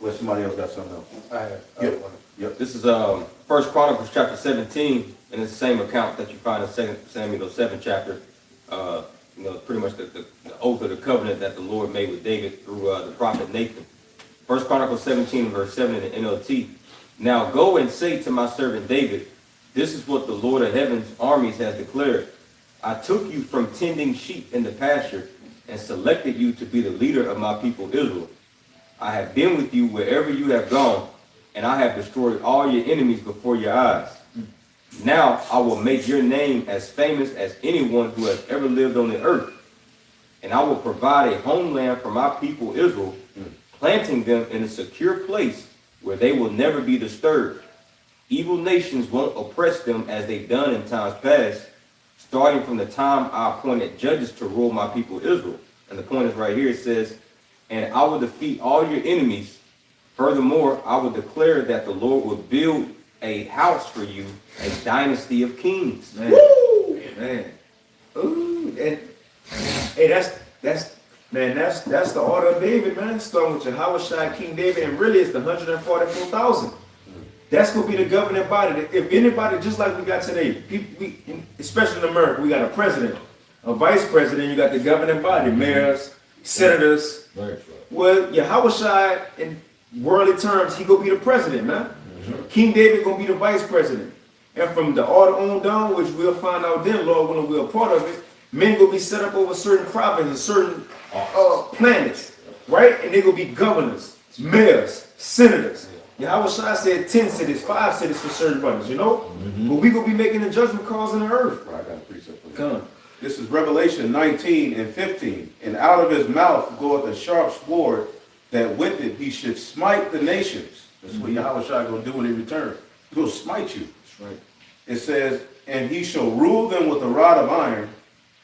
Well, somebody else got something else. I have. Yep. This is First Chronicles chapter 17, and it's the same account that you find in 2 Samuel 7 chapter. Pretty much the oath of the covenant that the Lord made with David through the prophet Nathan. First Chronicles 17 verse 7 in the NLT. Now go and say to my servant David, this is what the Lord of heaven's armies has declared. I took you from tending sheep in the pasture and selected you to be the leader of my people Israel. I have been with you wherever you have gone, and I have destroyed all your enemies before your eyes. Now I will make your name as famous as anyone who has ever lived on the earth. And I will provide a homeland for my people Israel, planting them in a secure place where they will never be disturbed. Evil nations won't oppress them as they've done in times past, starting from the time I appointed judges to rule my people Israel. And the point is right here, it says, and I will defeat all your enemies. Furthermore, I will declare that the Lord will build a house for you, a dynasty of kings. Man. Woo! Man. Ooh, and hey, that's the order of David, man. Starting with Jehoshaphat, King David, and really it's the 144,000. That's gonna be the governing body. If anybody, just like we got today, people, especially in America, we got a president, a vice president, you got the governing body, mayors, senators. Right. Well, Jehoshaphat, in worldly terms, he gonna be the president, man. King David gonna be the vice president. And from the order on down, which we'll find out then, Lord, when we're a part of it, men gonna be set up over certain provinces, certain planets, right? And they gonna be governors, mayors, senators. Yahushua said 10 cities, 5 cities for certain brothers, you know? But we gonna be making the judgment calls on the earth. I got a precept for that. Come on. This is Revelation 19 and 15. And out of his mouth goeth a sharp sword, that with it he should smite the nations. That's what Yahushua gonna do when he returns. He's gonna smite you. That's right. It says, and he shall rule them with a rod of iron,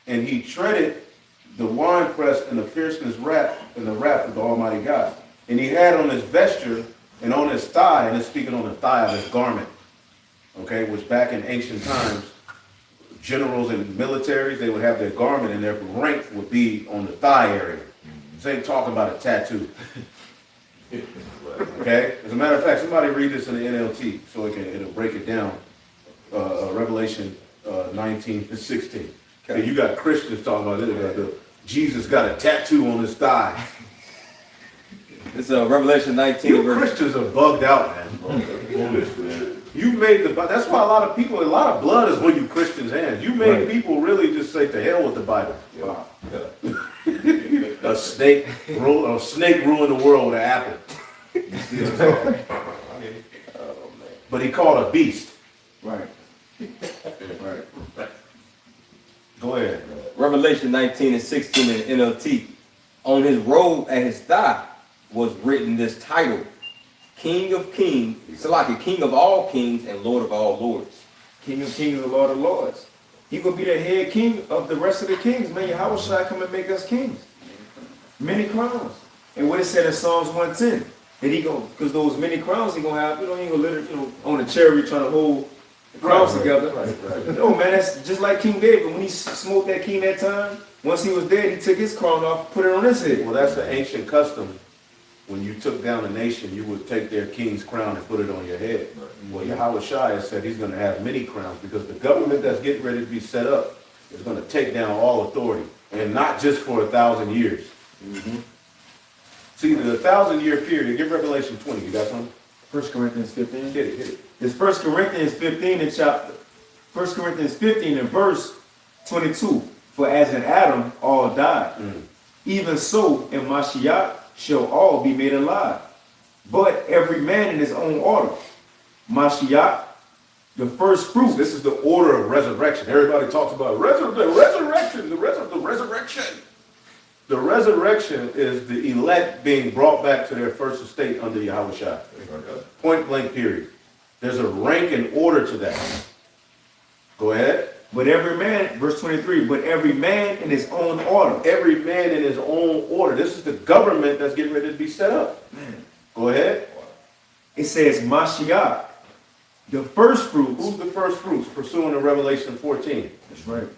and he treaded the winepress in the fierceness wrath and the wrath of the Almighty God. And he had on his vesture and on his thigh, and it's speaking on the thigh of his garment, okay, which back in ancient times, generals and militaries, they would have their garment and their rank would be on the thigh area. This ain't talking about a tattoo. Okay? As a matter of fact, somebody read this in the NLT so it'll break it down. Revelation 19 to 16. Okay. And you got Christians talking about this. Jesus got a tattoo on his thigh. It's Revelation 19. You Christians are bugged out, man. You made that's why a lot of blood is on you Christians' hands. You made people really just say to hell with the Bible. Wow. Yeah. a snake ruined the world with an apple. But he called a beast. Right. Right. Go ahead. Revelation 19 and 16 in the NLT. On his robe at his thigh was written this title, King of Kings, Salaki, King of all kings and Lord of all lords. King of kings and Lord of lords. He gonna be the head king of the rest of the kings. Man, Yahushua come and make us kings. Many crowns. And what it said in Psalms 110, that he gonna, because those many crowns he gonna have, he ain't gonna literally, on a chariot trying to hold the crowns together. Right. No, man, that's just like King David. When he smote that king that time, once he was dead, he took his crown off, put it on his head. Well, that's the ancient custom. When you took down a nation, you would take their king's crown and put it on your head. Well, Yahushua said he's going to have many crowns because the government that's getting ready to be set up is going to take down all authority, and not just for 1,000 years. See, the 1,000-year period, give Revelation 20. You got something? 1 Corinthians 15. Hit it. It's 1 Corinthians 15 in chapter, 1 Corinthians 15 in verse 22. For as in Adam all died, even so in Mashiach shall all be made alive. But every man in his own order. Mashiach, the first fruits. This is the order of resurrection. Everybody talks about resurrection. The resurrection is the elect being brought back to their first estate under Yahushua. Point blank period. There's a rank and order to that. Go ahead. But every man, verse 23, but every man in his own order. Every man in his own order. This is the government that's getting ready to be set up. Man. Go ahead. It says Mashiach, the first fruits. Who's the first fruits? Pursuing the Revelation 14. That's right.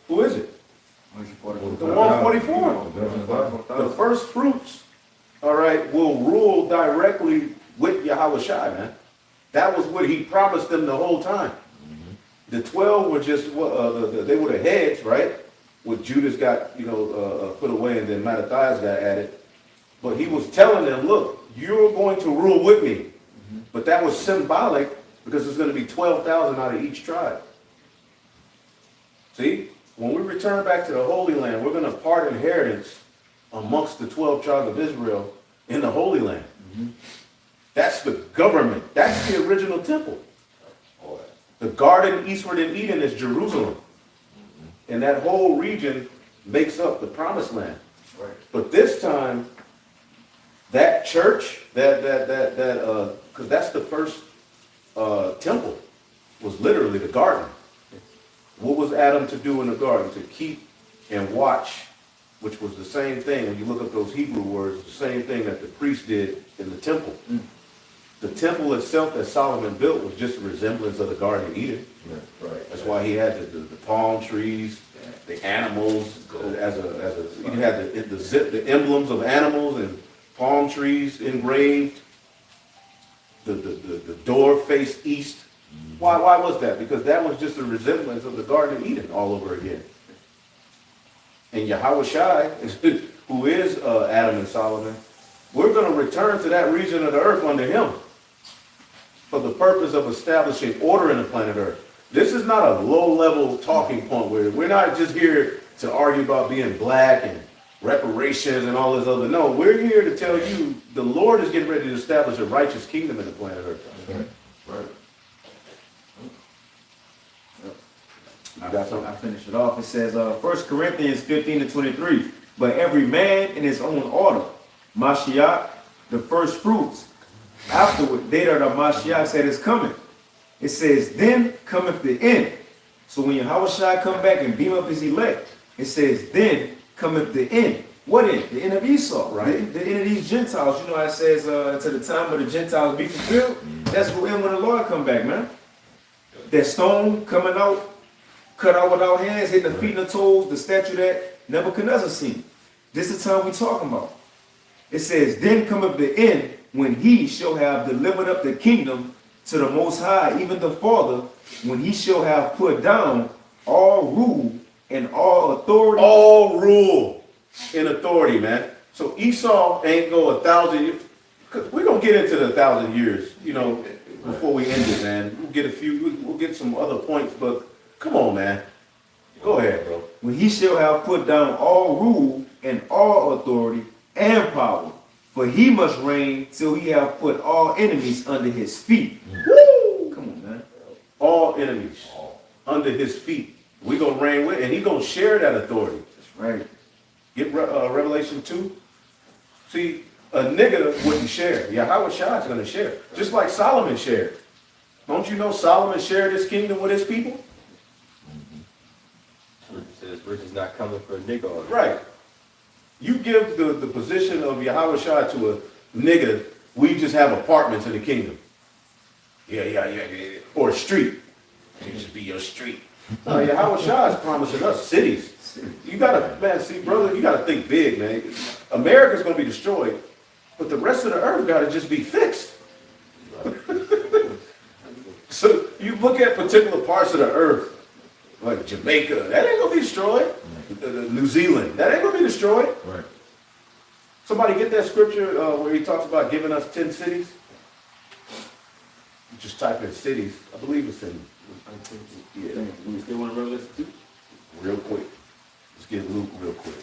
Who is it? The 144. The first fruits all right, will rule directly with Yahweh Shai, man. That was what he promised them the whole time. The 12 were just, they were the heads, right? What Judas got, put away, and then Mattathias got added. But he was telling them, look, you're going to rule with me. But that was symbolic because there's going to be 12,000 out of each tribe. See, when we return back to the Holy Land, we're going to part inheritance amongst the 12 tribes of Israel in the Holy Land. That's the government. That's the original temple. The garden eastward in Eden is Jerusalem. And that whole region makes up the promised land. Right. But this time, that church, because that's the first temple, was literally the garden. What was Adam to do in the garden? To keep and watch, which was the same thing. When you look up those Hebrew words, the same thing that the priest did in the temple. The temple itself that Solomon built was just a resemblance of the Garden of Eden. Right. That's why he had the palm trees, the animals, he had the emblems of animals and palm trees engraved. The door faced east. Why was that? Because that was just a resemblance of the Garden of Eden all over again. And Yahweh Shai, who is Adam and Solomon, we're going to return to that region of the earth under him for the purpose of establishing order in the planet Earth. This is not a low-level talking point where we're not just here to argue about being black and reparations and all this other. No, we're here to tell you the Lord is getting ready to establish a righteous kingdom in the planet Earth. Right. You got something? I finish it off. It says, 1 Corinthians 15-23, but every man in his own order, Mashiach, the first fruits. Afterward, they that are Mashiach said is coming. It says, then cometh the end. So when Yahweh Shai come back and beam up his elect, it says, then cometh the end. What end? The end of Esau, right? The end of these Gentiles. You know, it says, to the time of the Gentiles be fulfilled. That's the end when the Lord come back, man. That stone coming out, cut out without hands, hitting the feet and the toes, the statue that Nebuchadnezzar seen. This is the time we talking about. It says, then cometh the end when he shall have delivered up the kingdom to the Most High, even the Father, when he shall have put down all rule and all authority. All rule and authority, man. So Esau ain't go 1,000 years. We're going to get into the 1,000 years, before we end it, man. We'll get some other points, but come on, man. Go ahead, bro. When he shall have put down all rule and all authority and power, for he must reign till he have put all enemies under his feet. Woo! Come on, man. All enemies under his feet. We're going to reign with, and he's going to share that authority. That's right. Get Revelation 2. See, a nigga wouldn't share. Yahweh Shai is going to share. Just like Solomon shared. Don't you know Solomon shared his kingdom with his people? It says, rich is not coming for a nigga. Right. You give the position of Yahweh Shai to a nigga, we just have apartments in the kingdom. Yeah. Or a street. It just be your street. Yahweh Shai is promising us cities. You gotta, man, see, brother, you gotta think big, man. America's gonna be destroyed, but the rest of the earth gotta just be fixed. So you look at particular parts of the earth, like Jamaica, that ain't gonna be destroyed. New Zealand, that ain't gonna be destroyed. Right. Somebody get that scripture where he talks about giving us 10 cities? You just type in cities. I believe it's in. Yeah. We still want to Revelation 2? Real quick. Let's get Luke real quick.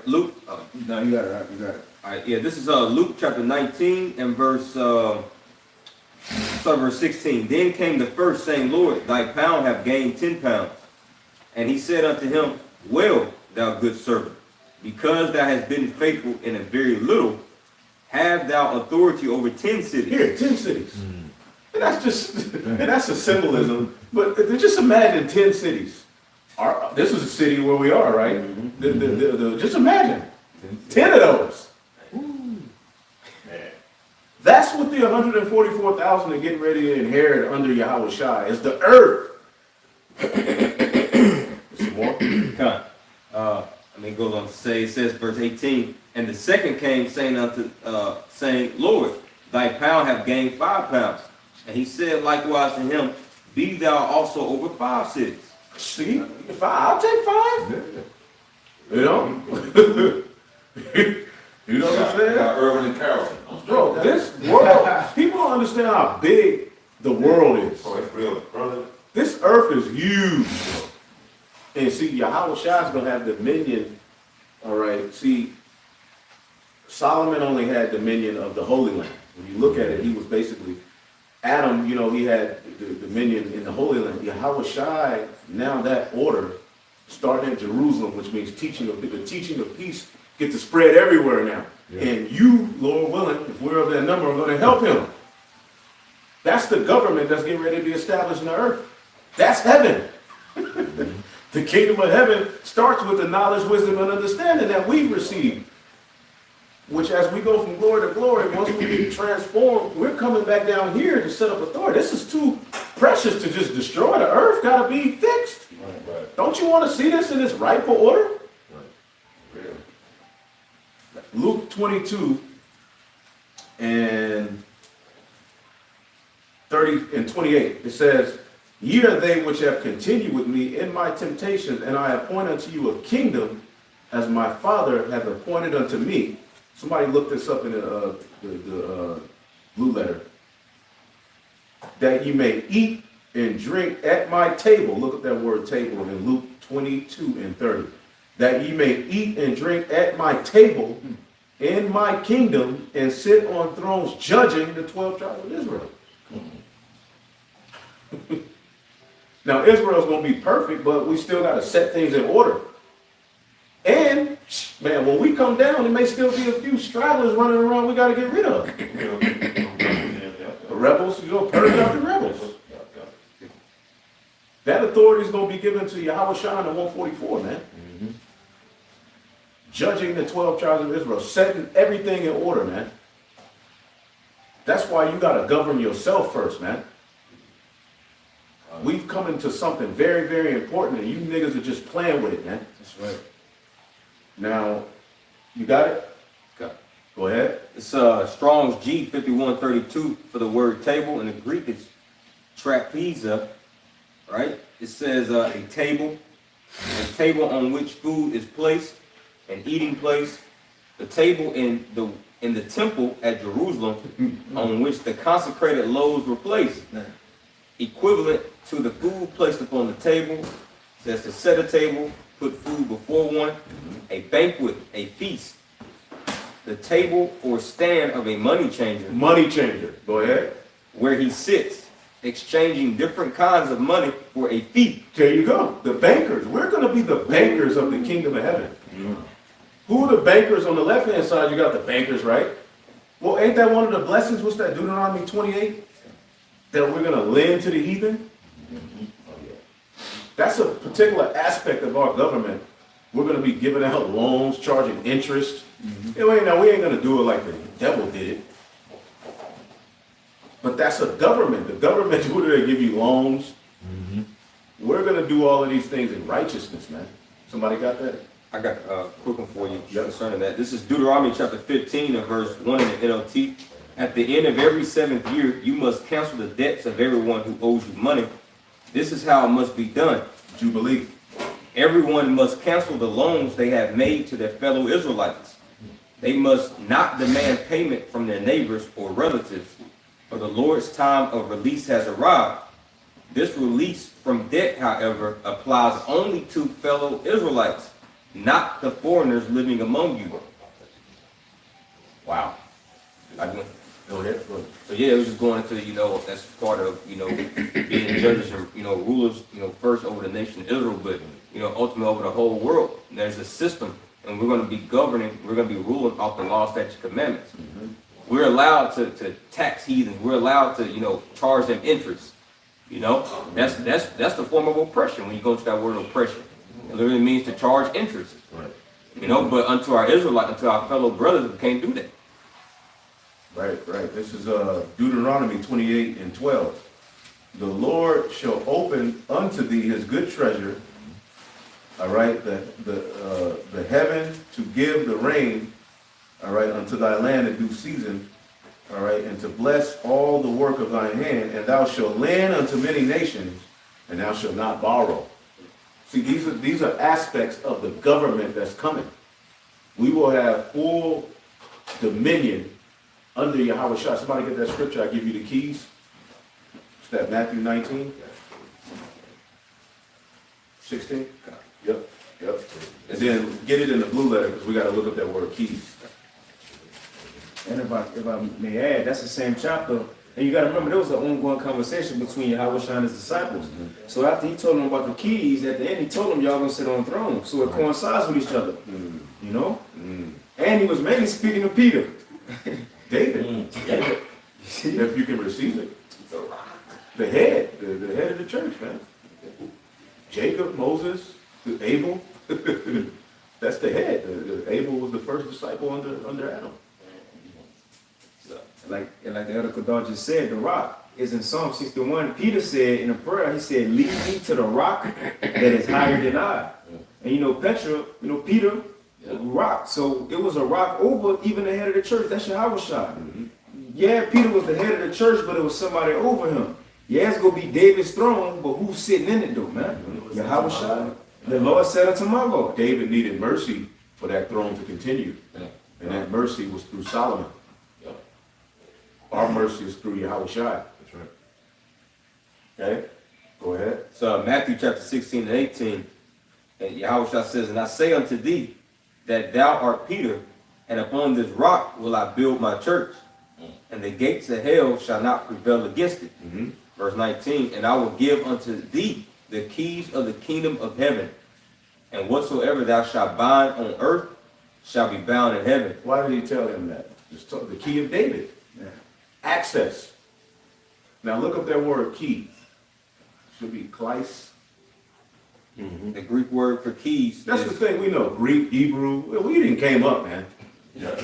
Luke. No, you got it. Right? You got it. All right, yeah, this is Luke chapter 19 and verse 16. Then came the first, saying, Lord, thy pound have gained 10 pounds. And he said unto him, well, thou good servant, because thou hast been faithful in a very little, have thou authority over 10 cities. Here, 10 cities. And that's just, and that's a symbolism. But just imagine 10 cities. This is a city where we are, right? Just imagine 10 of those. That's what the 144,000 are getting ready to inherit under Yahweh Shai, is the earth. Some more? I mean, it goes on to say, it says, verse 18, and the second came saying saying, Lord, thy pound have gained 5 pounds. And he said likewise to him, be thou also over 5 cities. See, I'll take 5. You know? You know what I'm saying? Irvin and Carrollton. Bro, this world, people don't understand how big the world is. Oh, it's real, brother. This earth is huge. And see, Yahweh Shai is going to have dominion. All right. See, Solomon only had dominion of the Holy Land. When you look at it, he was basically, Adam, you know, he had the dominion in the Holy Land. Yahweh Shai, now that order, starting at Jerusalem, which means teaching of the teaching of peace, get to spread everywhere now. Yeah. And you, Lord willing, if we're of that number, are going to help him. That's the government that's getting ready to be established in the earth. That's heaven. The kingdom of heaven starts with the knowledge, wisdom, and understanding that we've received. Which as we go from glory to glory, once we get transformed, we're coming back down here to set up authority. This is too precious to just destroy. The earth got to be fixed. Right. Don't you want to see this in its rightful order? Right. Luke 22 and 30 and 28, it says, ye are they which have continued with me in my temptations, and I appoint unto you a kingdom as my Father hath appointed unto me. Somebody look this up in the blue letter. That you may eat and drink at my table. Look at that word table in Luke 22 and 30. That ye may eat and drink at my table in my kingdom and sit on thrones judging the 12 tribes of Israel. Now Israel's going to be perfect, but we still got to set things in order. And, man, when we come down, there may still be a few stragglers running around we got to get rid of. The rebels, you know, purge out the rebels. That authority is going to be given to Yahweh Shai in 144, man. Mm-hmm. Judging the 12 tribes of Israel, setting everything in order, man. That's why you got to govern yourself first, man. We've come into something very, very important, and you niggas are just playing with it, man. That's right. Now, you got it? Okay. Go ahead. It's Strong's G 5132 for the word table. In the Greek, it's trapeza, right? It says a table on which food is placed, an eating place. The table in the temple at Jerusalem on which the consecrated loaves were placed. Equivalent to the food placed upon the table. It says to set a table, put food before one, a banquet, a feast. The table or stand of a money changer. Money changer. Go ahead. Where he sits, exchanging different kinds of money for a fee. There you go. The bankers. We're going to be the bankers of the kingdom of heaven. Who are the bankers on the left-hand side? You got the bankers, right? Well, ain't that one of the blessings? What's that, Deuteronomy 28? That we're going to lend to the heathen? That's a particular aspect of our government. We're going to be giving out loans, charging interest. Now, we ain't going to do it like the devil did it. But that's a government. The government, who do they give you loans? We're going to do all of these things in righteousness, man. Somebody got that? I got a quick one for you concerning that. This is Deuteronomy chapter 15 and verse 1 in the NLT. At the end of every 7th year, you must cancel the debts of everyone who owes you money. This is how it must be done. Jubilee. Everyone must cancel the loans they have made to their fellow Israelites. They must not demand payment from their neighbors or relatives, for the Lord's time of release has arrived. This release from debt, however, applies only to fellow Israelites, not the foreigners living among you. Wow. Go ahead. So yeah, it was just going into, that's part of, being judges and, rulers, first over the nation of Israel, but, ultimately over the whole world. There's a system, and we're going to be governing, we're going to be ruling off the law, statutes, commandments. We're allowed to tax heathens. We're allowed to, charge them interest. That's the form of oppression when you go into that word oppression. It literally means to charge interest. Right. But unto our Israelites, unto our fellow brothers, we can't do that. Right. This is Deuteronomy 28 and 12. The Lord shall open unto thee his good treasure, all right, the heaven to give the rain, all right, unto thy land in due season, all right, and to bless all the work of thine hand, and thou shalt lend unto many nations, and thou shalt not borrow. See, these are aspects of the government that's coming. We will have full dominion under Yahweh Shah. Somebody get that scripture, I give you the keys. It's that Matthew 19, 16. Yep. And then get it in the blue letter because we got to look up that word keys. And if I may add, that's the same chapter. And you got to remember, there was an ongoing conversation between Yahweh Shah and his disciples. So after he told them about the keys, at the end he told them y'all gonna sit on thrones. So it coincides with each other. You know? And he was mainly speaking to Peter. David. If you can receive it. The head of the church, man. Jacob, Moses, Abel. That's the head. Abel was the first disciple under Adam. Like the Elder Kadar just said, the rock is in Psalm 61. Peter said in a prayer, he said, lead me to the rock that is higher than I. And Peter, rock. So it was a rock over even the head of the church. That's Yahweh Shah. Yeah, Peter was the head of the church, but it was somebody over him. Yeah, it's going to be David's throne, but who's sitting in it though, man? Yahweh Shah. The Lord said unto my Lord. David needed mercy for that throne to continue. And that mercy was through Solomon. Our mercy is through Yahweh Shai. That's right. Okay, go ahead. So Matthew chapter 16 and 18, and Yahweh Shah says, and I say unto thee that thou art Peter, and upon this rock will I build my church, and the gates of hell shall not prevail against it. Verse 19, and I will give unto thee the keys of the kingdom of heaven, and whatsoever thou shalt bind on earth shall be bound in heaven. Why did he tell him that? Just the key of David. Access. Now look up that word key. Should be kleis. The Greek word for keys. That's the thing we know. Greek, Hebrew. We didn't came up, man. Bro,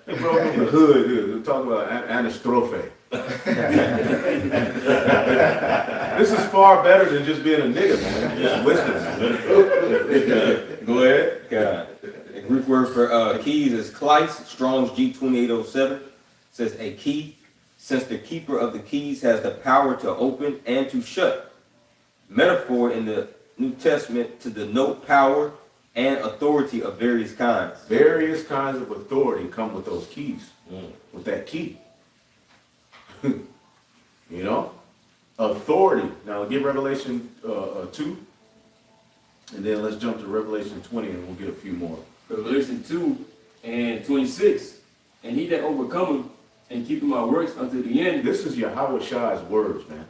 from the hood, dude. Talking about anastrophe. This is far better than just being a nigga, man. Just wisdom. Go ahead. God. The Greek word for keys is kleis. Strong's G2807 says a key, since the keeper of the keys has the power to open and to shut. Metaphor in the New Testament to denote power and authority of various kinds. Various kinds of authority come with those keys, with that key. Authority. Now get Revelation 2, and then let's jump to Revelation 20, and we'll get a few more. Revelation 2 and 26. And he that overcometh and keepeth my works unto the end. This is Yahweh Shai's words, man.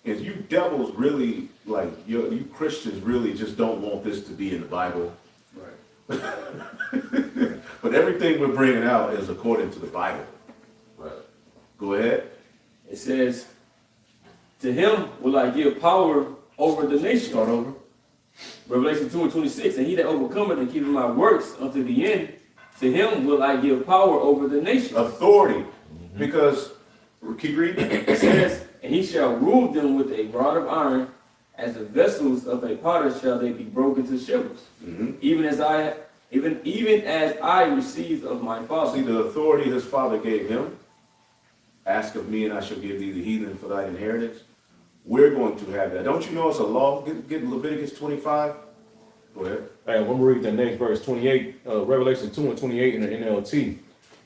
And you devils really, like, you Christians really just don't want this to be in the Bible. Right. But everything we're bringing out is according to the Bible. Right. Go ahead. It says, to him will I give power over the nations. Start over. Revelation 2 and 26. And he that overcometh and keepeth my works unto the end, to him will I give power over the nations. Authority. Because, keep reading. It says, and he shall rule them with a rod of iron, as the vessels of a potter shall they be broken to shivers. Even as I received of my Father. See the authority his father gave him. Ask of me and I shall give thee the heathen for thy inheritance. We're going to have that. Don't you know it's a law? Get Leviticus 25. Go ahead. Hey, when we read the next verse, 28, Revelation 2 and 28 in the NLT,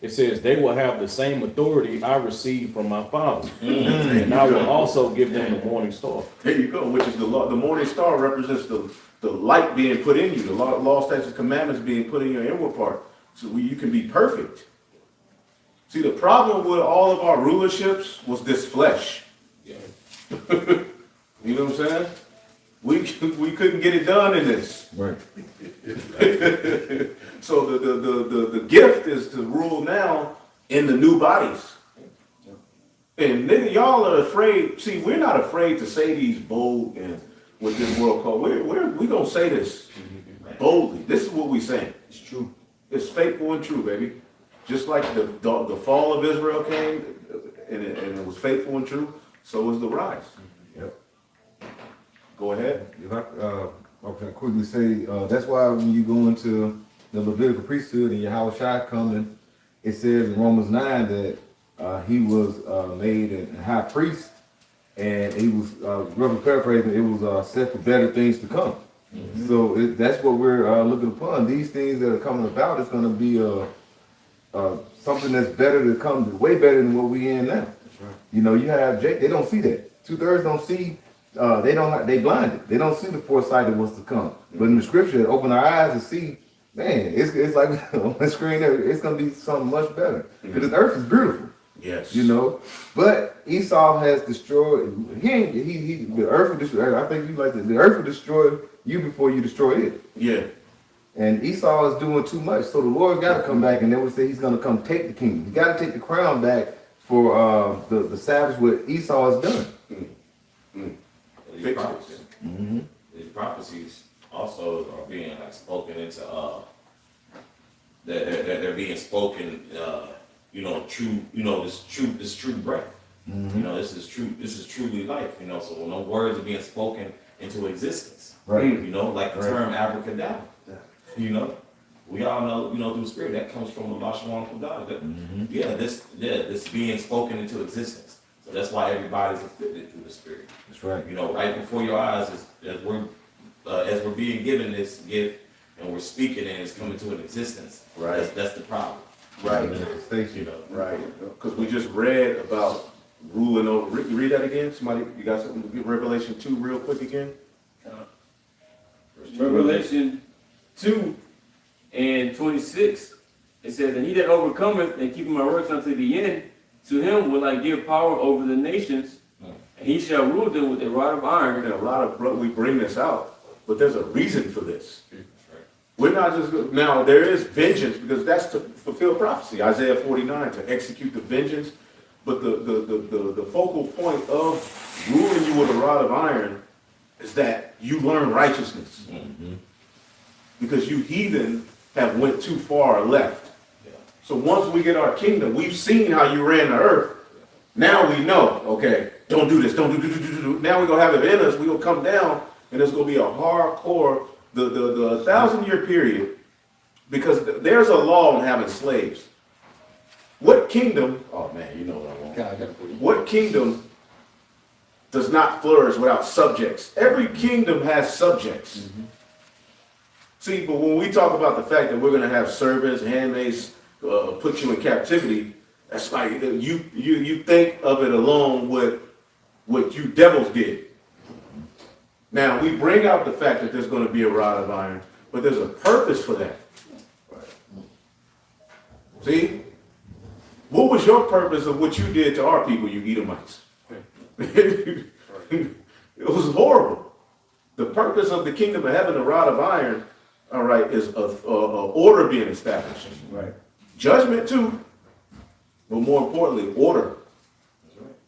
it says, they will have the same authority I received from my Father. And I will also give them the morning star. There you go, which is the law. The morning star represents the light being put in you, the law, statutes, commandments being put in your inward part, so you can be perfect. See, the problem with all of our rulerships was this flesh. Yeah. You know what I'm saying? We couldn't get it done in this. Right. So the gift is to rule now in the new bodies. And nigga, y'all are afraid. See, we're not afraid to say these bold and what this world called. We gonna say this boldly. This is what we saying. It's true. It's faithful and true, baby. Just like the fall of Israel came, and it was faithful and true. So was the rise. Yep. Go ahead. If I can quickly say, that's why when you go into the Levitical priesthood and Yahweh Shai coming, it says in Romans 9 that he was made a high priest, and he was, roughly paraphrasing, it was set for better things to come. So that's what we're looking upon. These things that are coming about is going to be something that's better to come, way better than what we in now. That's right. You know, you have Jake, they don't see that. 2/3 don't see. They blinded. They don't see the foresight of what's to come. But in the scripture, it open our eyes to see. Man, it's like on the screen there. It's gonna be something much better because the earth is beautiful. Yes. You know, but Esau has destroyed. The earth will destroy. I think you like the earth will destroy you before you destroy it. Yeah. And Esau is doing too much. So the Lord's got to come back, and then we say he's going to come take the kingdom. He got to take the crown back for the savage what Esau has done. These prophecies, these prophecies also are being like spoken into. They're being spoken. You know, true. You know, this true breath. You know, this is true. This is truly life. You know, so when those words are being spoken into existence, Right. You know, like the term abracadabra. You know, we all know. You know, through spirit that comes from Allah Subhanahu wa Ta'ala. This being spoken into existence. So that's why everybody's affected through the spirit. That's right. You know, right before your eyes, as we're being given this gift and we're speaking and it's coming to an existence. Right. That's the problem. Right. You know. Right. Because we just read about ruling over. You read that again? Somebody, you got something? Revelation 2 real quick again? Revelation 2 and 26, it says, and he that overcometh and keepeth my works unto the end, to him will I give power over the nations, and he shall rule them with a rod of iron. And a lot of, we bring this out, but there's a reason for this. We're not just, now there is vengeance, because that's to fulfill prophecy, Isaiah 49, to execute the vengeance. But the focal point of ruling you with a rod of iron is that you learn righteousness. Because you heathen have went too far left. So once we get our kingdom, we've seen how you ran the earth. Now we know, okay, don't do this, don't do. Now we're gonna have it in us, we're gonna come down, and it's gonna be a hardcore, the 1,000-year period, because there's a law on having slaves. What kingdom, oh man, you know what I want. God, I got it for you. What kingdom does not flourish without subjects? Every kingdom has subjects. See, but when we talk about the fact that we're going to have servants, handmaids, put you in captivity, that's like you think of it alone with what you devils did. Now, we bring out the fact that there's going to be a rod of iron, but there's a purpose for that. See? What was your purpose of what you did to our people, you Edomites? It was horrible. The purpose of the kingdom of heaven, the rod of iron, all right, is a order being established. Right. Judgment too, but more importantly, order.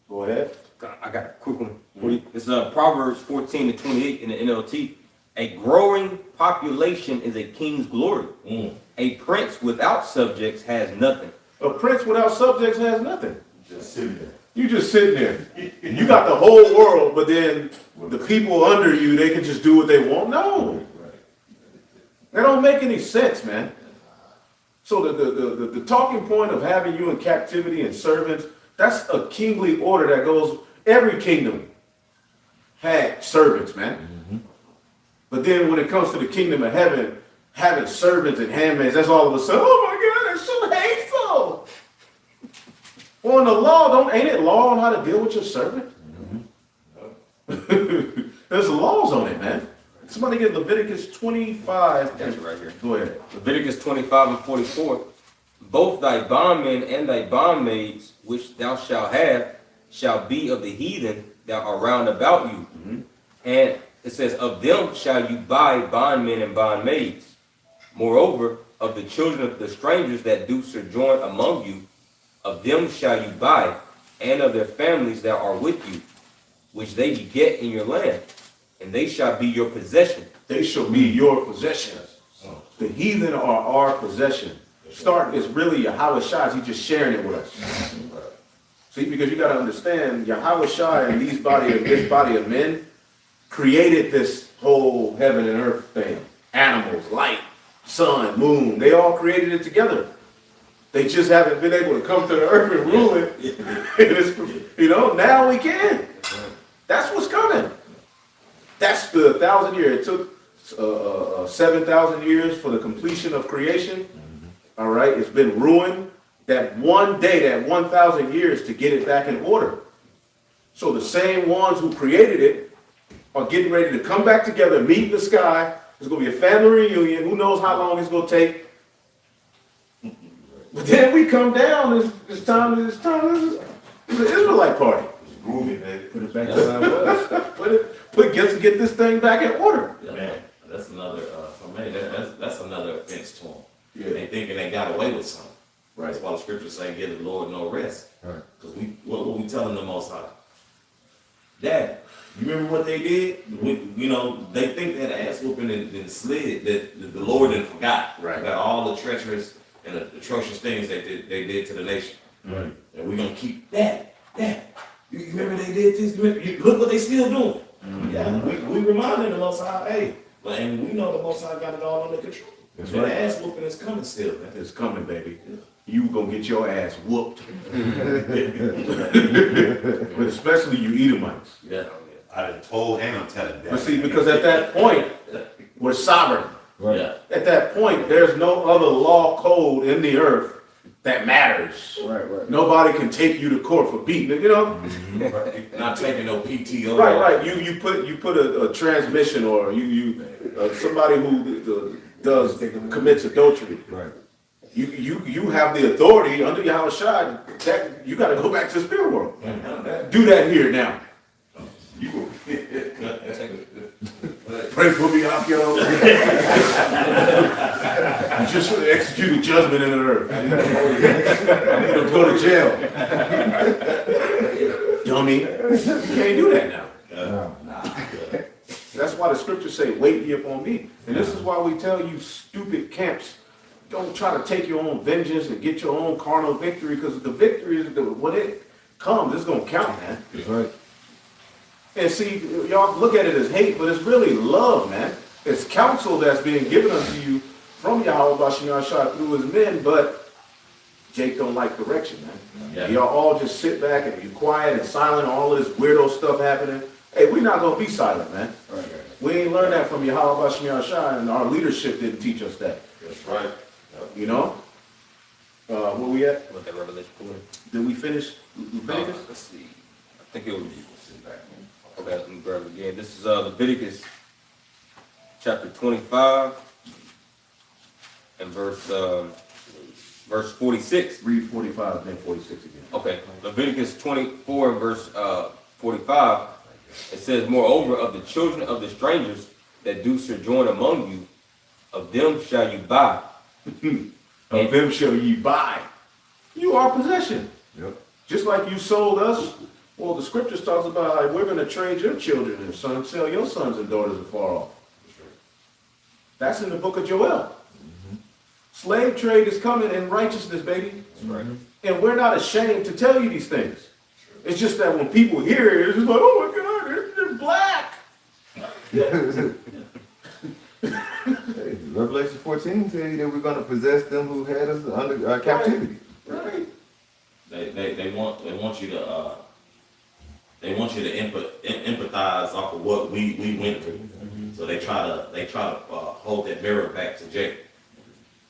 Go ahead. I got a quick one for you. It's Proverbs 14 to 28 in the NLT. A growing population is a king's glory. A prince without subjects has nothing. A prince without subjects has nothing. Just sitting there. You just sitting there. You got the whole world, but then the people under you, they can just do what they want. No. That don't make any sense, man. So the talking point of having you in captivity and servants, that's a kingly order that goes, every kingdom had servants, man. But then when it comes to the kingdom of heaven, having servants and handmaids, that's all of a sudden, oh my God, that's so hateful. Well, in the law, ain't it law on how to deal with your servant? There's laws on it, man. Somebody get Leviticus 25. That's right here. Go ahead. Leviticus 25 and 44. Both thy bondmen and thy bondmaids, which thou shalt have, shall be of the heathen that are round about you. And it says, of them shall you buy bondmen and bondmaids. Moreover, of the children of the strangers that do sojourn among you, of them shall you buy, and of their families that are with you, which they beget in your land, and they shall be your possession. They shall be your possession. The heathen are our possession. Start is really Yahweh Shai. He's just sharing it with us. See, because you got to understand, Yahweh Shai and this body of men, created this whole heaven and earth thing. Animals, light, sun, moon, they all created it together. They just haven't been able to come to the earth and rule it. Now we can. That's what's coming. That's the 1,000 years. It took 7,000 years for the completion of creation. All right, it's been ruined. That one day, that 1,000 years to get it back in order. So the same ones who created it are getting ready to come back together, meet in the sky. There's going to be a family reunion. Who knows how long it's going to take. But then we come down, it's time, it's an Israelite party. Groovy, man. Put it back to how it was. Get this thing back in order. Yeah, man, that's another, for me, that's another offense to them. Yeah. They thinking they got away with something. Right. That's why the scriptures say, give the Lord no rest. Right. Because what we telling the Most High? Dad, you remember what they did? They think that ass whooping and slid, that the Lord didn't forgot. Right. That all the treacherous and the atrocious things they did to the nation. Right. And we're going to keep that. You remember they did this? Look what they still doing. Yeah, we reminding the Most High, hey, and we know the Most High got it all under control. That's And right. the ass whooping is coming still, man. It's coming, baby. You gonna get your ass whooped. But especially you Edomites. Yeah. I done told and I'm telling that. But see, because at that point, we're sovereign. Right. Yeah. At that point, there's no other law code in the earth that matters. Right. Nobody can take you to court for beating it, Not taking no PTO. Right. You put a transmission, or somebody who commits adultery. Right. You have the authority under Yahushua that you got to go back to the spirit world. Do that here now. Pray for me, Akio. You just executed judgment in the earth. I'm gonna go to jail. Dummy. You can't do that now. That's why the scriptures say, wait ye upon me. And this is why we tell you stupid camps, don't try to take your own vengeance and get your own carnal victory, because the victory is when it comes, it's gonna count, man. That's right. And see, y'all look at it as hate, but it's really love, man. It's counsel that's being given unto you from Yahweh Bashem through his men, but Jake don't like correction, man. Yeah. Y'all all just sit back and be quiet and silent, all of this weirdo stuff happening. Hey, we're not gonna be silent, man. Right. We ain't learned that from Yahweh Bashem, and our leadership didn't teach us that. That's right. You know? Where we at? With that Revelation 4. Did we finish Leviticus? Let's see. I think it was. Okay, let me grab it again. This is Leviticus chapter 25 and verse 46. Read 45 then 46 again. Okay, Leviticus 24 and verse 45. It says, moreover, of the children of the strangers that do sojourn among you, of them shall you buy. Of them shall ye buy. You are possession. Yep. Just like you sold us. Well, the scriptures talks about how we're going to trade your children and sons, sell your sons and daughters afar off. That's in the book of Joel. Slave trade is coming in righteousness, baby. That's right. And we're not ashamed to tell you these things. It's just that when people hear it, it's just like, oh my God, they're black. Hey, Revelation 14 tell you that we're going to possess them who had us under captivity. Right. They want you to empathize off of what we went through. So they try to hold that mirror back to Jacob.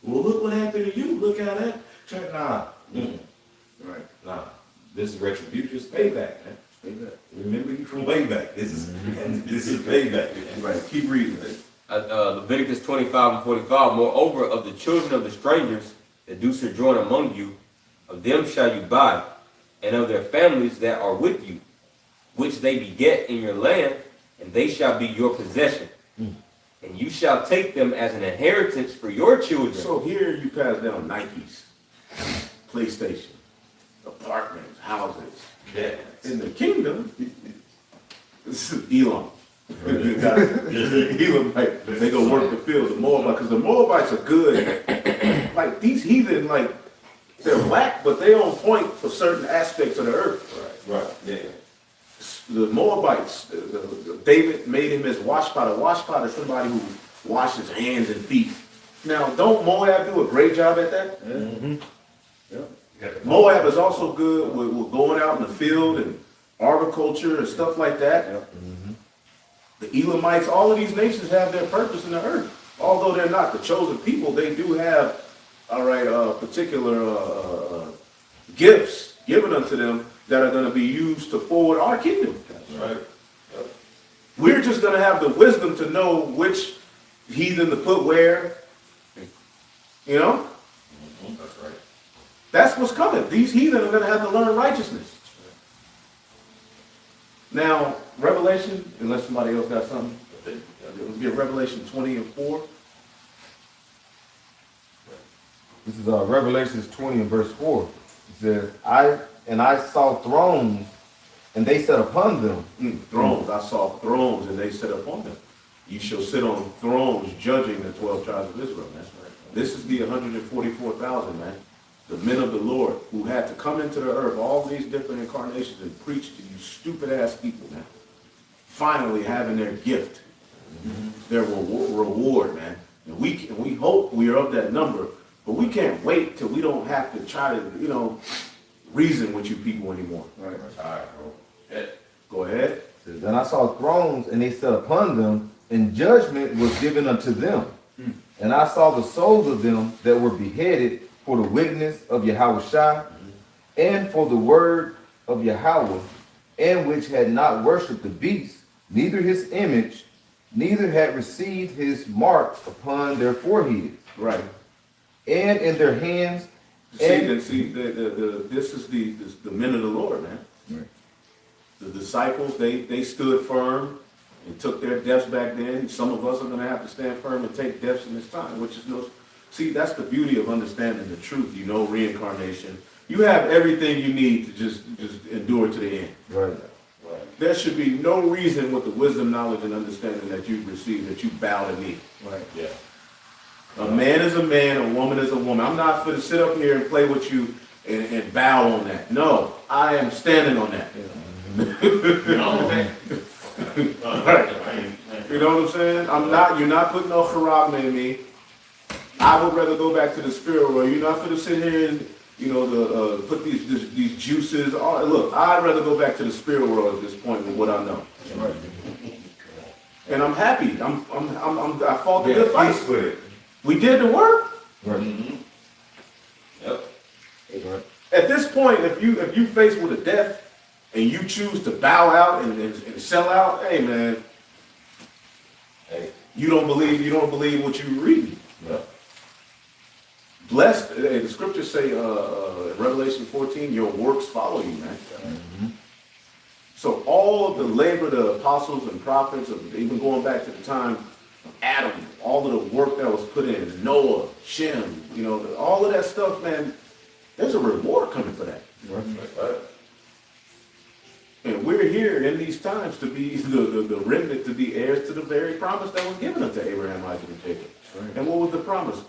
Well, look what happened to you. Look how that turned. Nah. Right. Nah. This is retribution. It's payback, man. Payback. Remember you from way back. This is payback. Right. Keep reading it. Leviticus 25 and 45. Moreover, of the children of the strangers that do sojourn among you, of them shall you buy, and of their families that are with you, which they beget in your land, and they shall be your possession. And you shall take them as an inheritance for your children. So here you pass down Nikes, PlayStation, apartments, houses. Yeah. In the kingdom, this is Elam. Elam, like, they go work the field, the Moabites, because the Moabites are good. Like these heathen, like they're whack, but they on point for certain aspects of the earth. Right. Yeah. the Moabites, David made him as washpot. A washpot is somebody who washes hands and feet. Now, don't Moab do a great job at that? Mm-hmm. Moab is also good with going out in the field and agriculture and stuff like that. The Elamites, all of these nations have their purpose in the earth. Although they're not the chosen people, they do have, particular gifts given unto them that are going to be used to forward our kingdom. Right. We're just going to have the wisdom to know which heathen to put where. You know? That's right. That's what's coming. These heathen are going to have to learn righteousness. Now, Revelation, unless somebody else got something, let's get Revelation 20 and 4. This is Revelations 20 and verse 4. It says, I saw thrones, and they sat upon them. Thrones. I saw thrones, and they sat upon them. You shall sit on thrones judging the 12 tribes of Israel, man. This is the 144,000, man. The men of the Lord who had to come into the earth, all these different incarnations, and preach to you stupid ass people, man. Finally having their gift, their reward, man. And we hope we are of that number, but we can't wait till we don't have to try to, reason with you people anymore. Right. All right, bro. Go ahead. It says, then I saw thrones, and they sat upon them, and judgment was given unto them. And I saw the souls of them that were beheaded for the witness of Yahweh and for the word of Yahweh, and which had not worshipped the beast, neither his image, neither had received his mark upon their foreheads. Right. And in their hands. This is the men of the Lord, man. Right. The disciples, they stood firm and took their deaths back then. Some of us are going to have to stand firm and take deaths in this time, which is see, that's the beauty of understanding the truth. Reincarnation. You have everything you need to just endure to the end. Right. There should be no reason with the wisdom, knowledge, and understanding that you've received that you bow to me. Right. Yeah. A man is a man, a woman is a woman. I'm not going to sit up here and play with you and bow on that. No, I am standing on that. You know what I'm saying? You're not putting no charabah in me. I would rather go back to the spirit world. You're not going to sit here and, put these juices. Look, I'd rather go back to the spirit world at this point with what I know. Right. And I'm happy. I fought the Yeah, good fight. peace with it. We did the work. Right. Yep. Right. At this point, if you faced with a death and you choose to bow out and sell out, hey man, you don't believe what you read. Yep. Blessed, the scriptures say in Revelation 14, your works follow you, man. So all of the labor, the apostles and prophets, even going back to the time of Adam, all of the work that was put in, Noah, Shem, all of that stuff, man, there's a reward coming for that. Right. And we're here in these times to be the remnant, to be heirs to the very promise that was given unto Abraham, Isaac, and Jacob. Right. And what was the promise?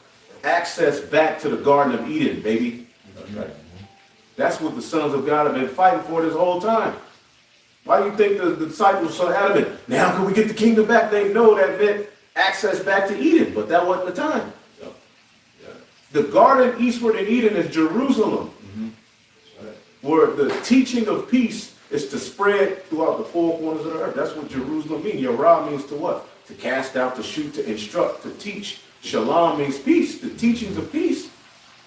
Access back to the Garden of Eden, baby. That's right. That's what the sons of God have been fighting for this whole time. Why do you think the disciples were so adamant? Now can we get the kingdom back? They know that meant access back to Eden, but that wasn't the time. Yep. Yeah. The garden eastward in Eden is Jerusalem, That's right. where the teaching of peace is to spread throughout the four corners of the earth. That's what Jerusalem means. Yerah means to what? To cast out, to shoot, to instruct, to teach. Shalom means peace, the teachings of peace.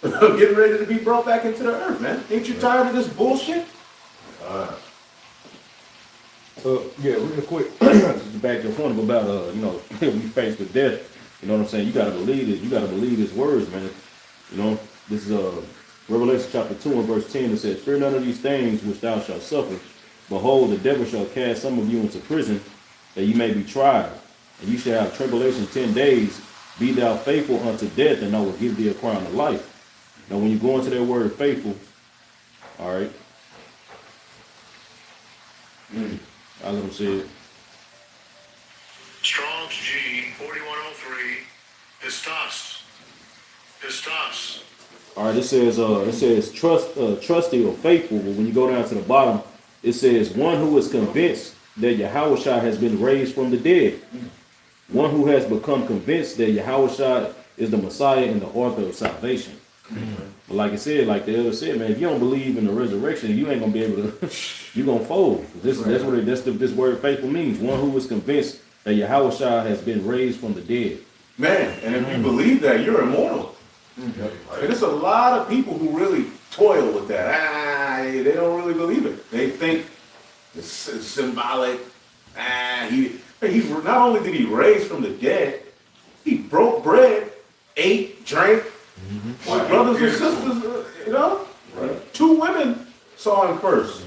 Getting ready to be brought back into the earth, man. Ain't you tired of this bullshit? Yeah, real quick, just back to your point about, we faced with death. You know what I'm saying? You gotta believe it. You gotta believe his words, man. This is Revelation chapter 2 and verse 10. It says, "Fear none of these things which thou shalt suffer. Behold, the devil shall cast some of you into prison, that you may be tried. And you shall have tribulation 10 days. Be thou faithful unto death, and I will give thee a crown of life." Now, when you go into that word faithful, all right, I let him say it. Strong's G 4103 pistos. All right, it says trusty or faithful. But when you go down to the bottom, it says, one who is convinced that Yahushua has been raised from the dead. One who has become convinced that Yahushua is the Messiah and the author of salvation. But like I said, like the elder said, man, if you don't believe in the resurrection, you ain't gonna be able to. You gonna fold. That's what this word faithful means. One who is convinced that Yahushua has been raised from the dead. Man, and if you believe that, you're immortal. And there's a lot of people who really toil with that. They don't really believe it. They think it's symbolic. He not only did he raise from the dead, he broke bread, ate, drank. My brothers and sisters, you know, two women saw him first.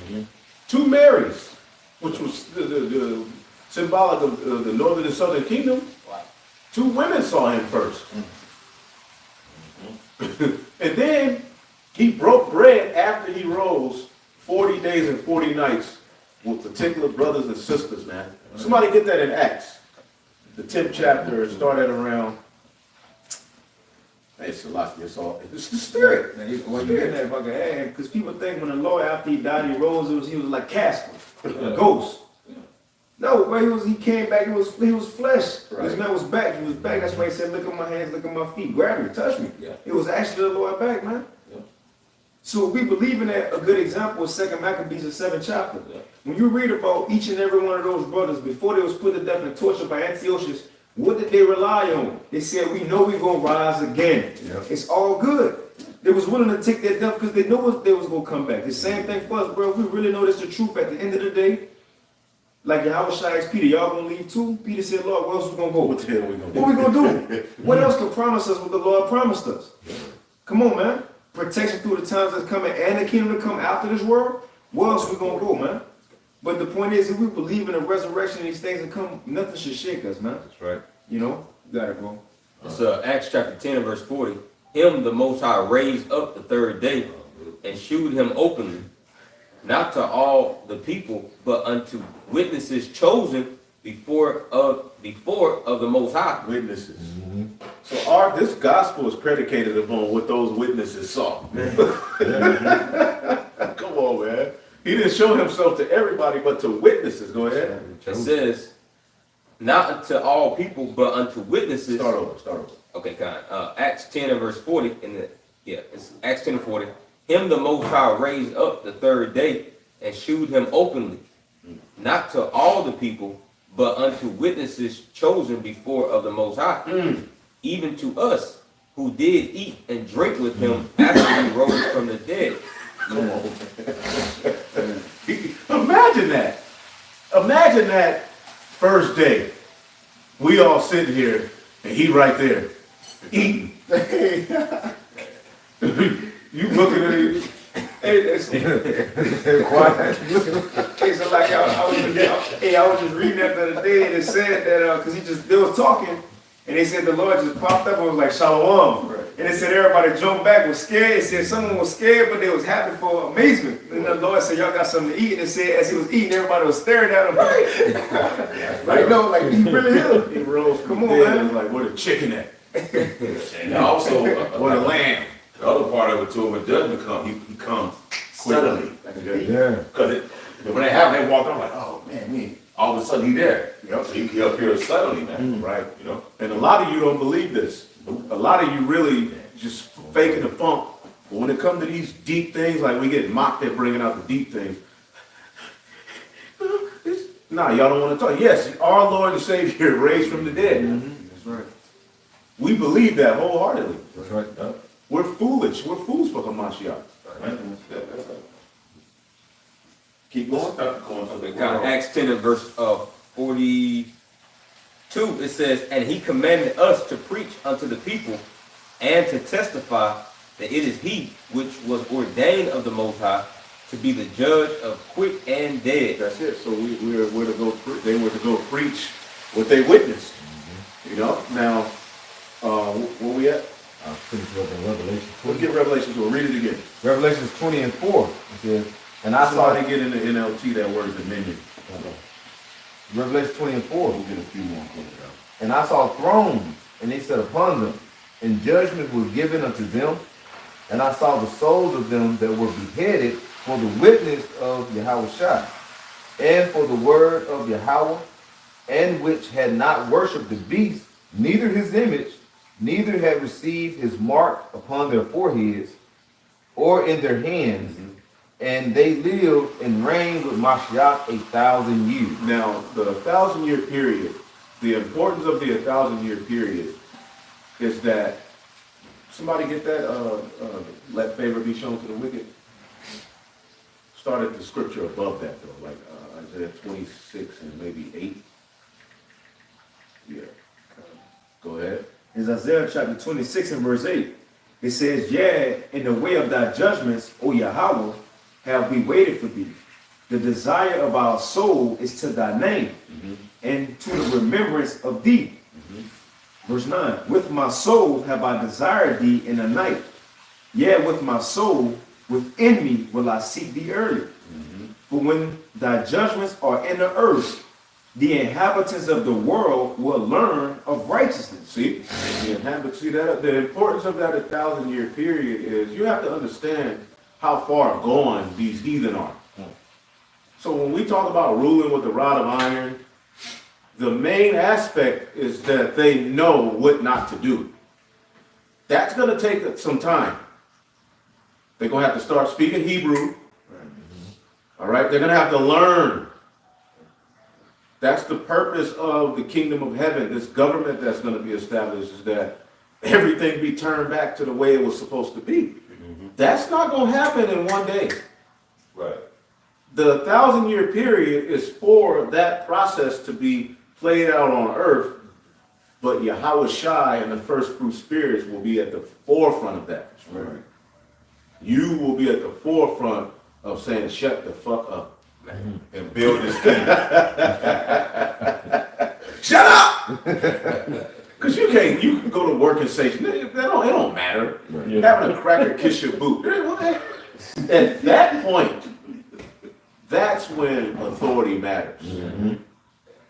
Two Marys, which was the symbolic of the northern and southern kingdom. Two women saw him first. And then he broke bread after he rose 40 days and 40 nights with particular brothers and sisters, man. Somebody get that in Acts. The 10th chapter started around. It's a lot. It's the spirit. Well, you get that if I could add, because people think when the Lord, after he died, he rose, he was like Casper, a ghost. No, where he came back, he was flesh. Right. This man was back. He was back. That's why he said, look at my hands, look at my feet, grab me, touch me. Yeah. It was actually the Lord back, man. Yeah. So we believe in that. A good example is 2 Maccabees, the 7th chapter. Yeah. When you read about each and every one of those brothers, before they was put to death and tortured by Antiochus, what did they rely on? They said, we know we're going to rise again. Yeah. It's all good. They was willing to take their death because they know they was going to come back. The same thing for us, bro. We really know that's the truth at the end of the day. Like Yahushua asked Peter, y'all gonna leave too? Peter said, Lord, where else we gonna go? What the hell we gonna do? What we gonna do? What else can promise us what the Lord promised us? Come on, man. Protection through the times that's coming and the kingdom to come after this world. Where else we gonna go, man? But the point is, if we believe in the resurrection and these things that come, nothing should shake us, man. That's right. You know? You got it, bro. It's Acts chapter 10 and verse 40. Him the Most High raised up the third day and shewed him openly, not to all the people, but unto witnesses chosen before of the Most High. Witnesses. So this gospel is predicated upon what those witnesses saw. Come on, man. He didn't show himself to everybody, but to witnesses. Go ahead. It says, not unto all people, but unto witnesses. Start over. Okay, kind. Acts 10 and verse 40. It's Acts 10 and 40. Him the Most High raised up the third day and shewed him openly, not to all the people, but unto witnesses chosen before of the Most High, even to us, who did eat and drink with him after he rose from the dead. Come on. Imagine that. Imagine that first day. We all sitting here, and he right there, eating. You looking at him. Hey, quiet. Hey, so like I was just reading that the other day, and it said that because they was talking, and they said the Lord just popped up and was like Shalom, right. And it said everybody jumped back, was scared. It said someone was scared, but they was happy for amazement. And the Lord said, y'all got something to eat. And it said as he was eating, everybody was staring at him. Like no, like he really is. He rose from the dead, and like where the chicken at? And also, Where the lamb? the other part of it too, when judgment comes, he comes suddenly. Yeah. Because when that happened, they walked on like, oh man, all of a sudden he there. You know, so he appears suddenly, man. Right. You know. And a lot of you don't believe this. A lot of you really just faking the funk. But when it comes to these deep things, like we get mocked at bringing out the deep things. Nah, y'all don't want to talk. Yes, our Lord and Savior raised from the dead. That's right. We believe that wholeheartedly. That's right. We're foolish. We're fools for Hamashiach. Keep going. Acts 10 and verse 42, it says, and he commanded us to preach unto the people and to testify that it is he which was ordained of the Most High to be the judge of quick and dead. That's it. So we're to go. They were to go preach what they witnessed. You know. Now, where we at? I'll finish up in Revelation 20. Let's get Revelation 2. Read it again. Revelation 20 and 4. It says, and I saw Somebody get in the NLT that word dominion. Revelation 20 and 4. We'll get a few more. And I saw thrones, and they sat upon them, and judgment was given unto them, And I saw the souls of them that were beheaded for the witness of Yahushua, and for the word of Yahweh, and which had not worshipped the beast, neither his image, neither had received his mark upon their foreheads or in their hands, and they lived and reigned with Mashiach 1,000 years. Now, the 1,000-year period, the importance of the 1,000-year period is that, somebody get that, let favor be shown to the wicked? Start at the scripture above that though, like Isaiah 26 and maybe 8. Yeah. Go ahead. It's Isaiah chapter 26 and verse 8. It says, "Yea, in the way of thy judgments, O Yahweh, have we waited for thee. The desire of our soul is to thy name, and to the remembrance of thee." Verse 9, "With my soul have I desired thee in the night. Yea, with my soul within me will I seek thee early. For when thy judgments are in the earth, the inhabitants of the world will learn of righteousness." See, the importance of that 1,000-year period is you have to understand how far gone these heathen are. So when we talk about ruling with the rod of iron, the main aspect is that they know what not to do. That's going to take some time. They're going to have to start speaking Hebrew. All right, they're going to have to learn. That's the purpose of the kingdom of heaven, this government that's going to be established, is that everything be turned back to the way it was supposed to be. That's not going to happen in one day. Right. The 1,000-year period is for that process to be played out on earth, but Yahweh Shai and the first fruit spirits will be at the forefront of that. Right. You will be at the forefront of saying, shut the fuck up. And build this kingdom. Shut up! Because you can go to work and say, it don't matter. Having a cracker kiss your boot. At that point, that's when authority matters.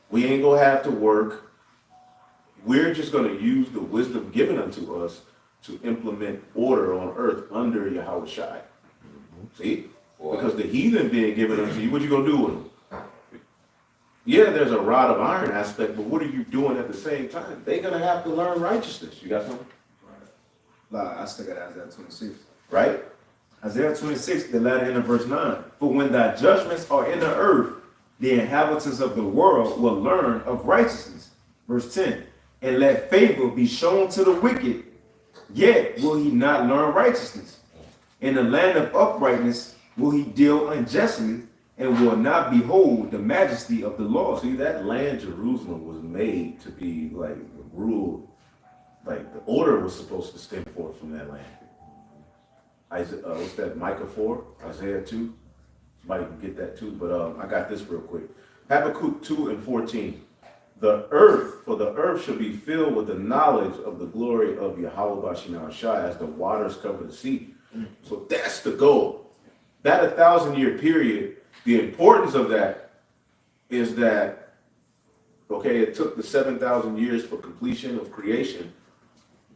We ain't gonna have to work. We're just gonna use the wisdom given unto us to implement order on earth under Yahweh Shai. See? Because the heathen being given unto you, what you gonna do with them? Yeah, there's a rod of iron aspect, but what are you doing at the same time? They're gonna have to learn righteousness. You got something? I still got Isaiah 26. Right? Isaiah 26, the latter end of verse 9. "For when thy judgments are in the earth, the inhabitants of the world will learn of righteousness." Verse 10, "And let favor be shown to the wicked, yet will he not learn righteousness. In the land of uprightness will he deal unjustly, and will not behold the majesty of the Lord." See, that land, Jerusalem, was made to be like ruled, like the order was supposed to stem forth from that land. Isaiah, what's that, Micah 4, Isaiah 2? Somebody can get that too, but I got this real quick. Habakkuk 2 and 14. "The earth shall be filled with the knowledge of the glory of Yahweh Bashinah Shai as the waters cover the sea." So that's the goal. That 1,000-year period, the importance of that is that, okay, it took the 7,000 years for completion of creation.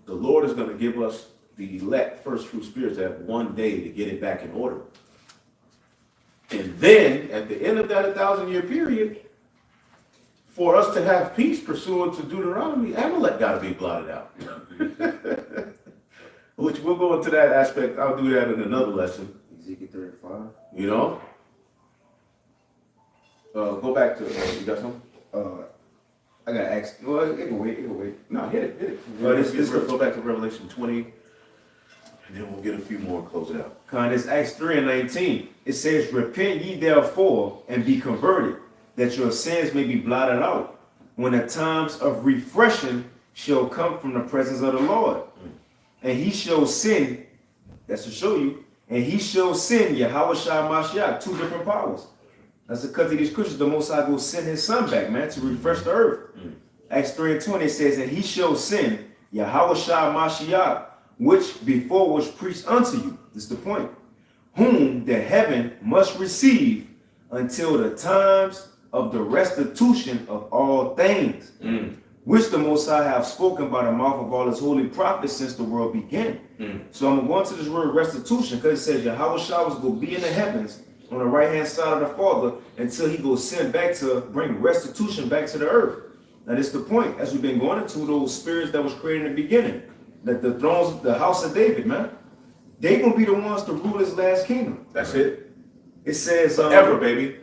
The Lord is going to give us the elect first fruit spirits that have one day to get it back in order. And then, at the end of that 1,000-year period, for us to have peace pursuant to Deuteronomy, Amalek got to be blotted out. Which we'll go into that aspect. I'll do that in another lesson. Ezekiel 35. You know? Go back to, you got something? I got to ask. Well, it can wait. No, hit it. Well, this Go back to Revelation 20, and then we'll get a few more and close it out. It's Acts 3 and 19. It says, "Repent ye therefore, and be converted, that your sins may be blotted out, when the times of refreshing shall come from the presence of the Lord. And he shall send," that's to show you, "and he shall send Yahweh Shai Mashiach," two different powers. That's because of these Christians, the Most High will send his son back, man, to refresh the earth. Acts 3 and 20 says, "And he shall send Yahweh Shai Mashiach, which before was preached unto you," this is the point, "whom the heaven must receive until the times of the restitution of all things." which the Most High have spoken by the mouth of all his holy prophets since the world began. So I'm going to this word restitution, because it says Yahweh Shah was going to be in the heavens on the right hand side of the Father until he goes sent back to bring restitution back to the earth. Now this is the point, as we've been going into those spirits that was created in the beginning, that the thrones, the house of David, man, they gonna be the ones to rule his last kingdom. That's it. It says Forever, baby.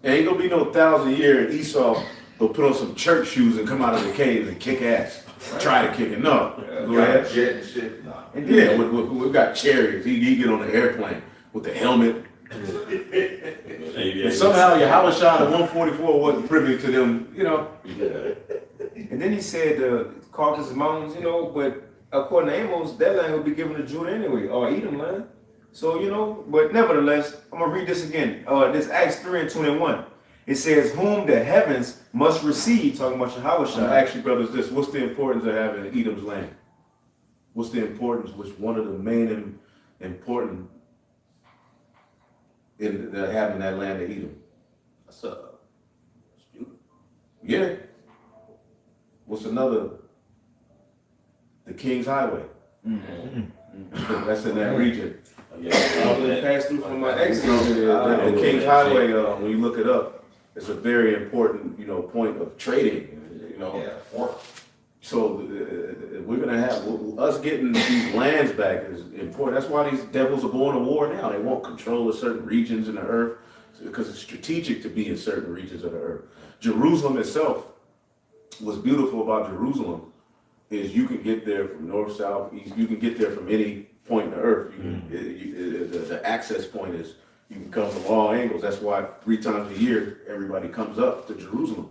Ain't gonna be no 1,000-year and Esau will put on some church shoes and come out of the cave and kick ass. Try to kick it. No. Go ahead. Jet and shit. Nah. and Yeah, then, we got chariots. He get on the airplane with the helmet. And somehow Yahweh Shah the 144 wasn't privy to them, you know. and then he said the Caucasus Mountains, you know, but according to Amos, that land will be given to Judah anyway, or Edom land. So, you know, but nevertheless, I'm gonna read this again. This Acts 3:21. It says, whom the heavens must receive, talking about Yahweh I'm Shah. gonna ask you brothers this, what's the importance of having Edom's land? What's the importance, which one of the main important in having that land of Edom? That's Yeah. What's another? The King's Highway. That's in that region. Passed through from my exit. The King's Highway, when you look it up, it's a very important, you know, point of trading, you know. So we're gonna have us getting these lands back is important. That's why these devils are going to war now. They won't control certain regions in the earth because it's strategic to be in certain regions of the earth. Jerusalem itself, what's beautiful about Jerusalem is you can get there from north, south, east. You can get there from any point in the earth. The access point is you can come from all angles. That's why 3 times a year everybody comes up to Jerusalem.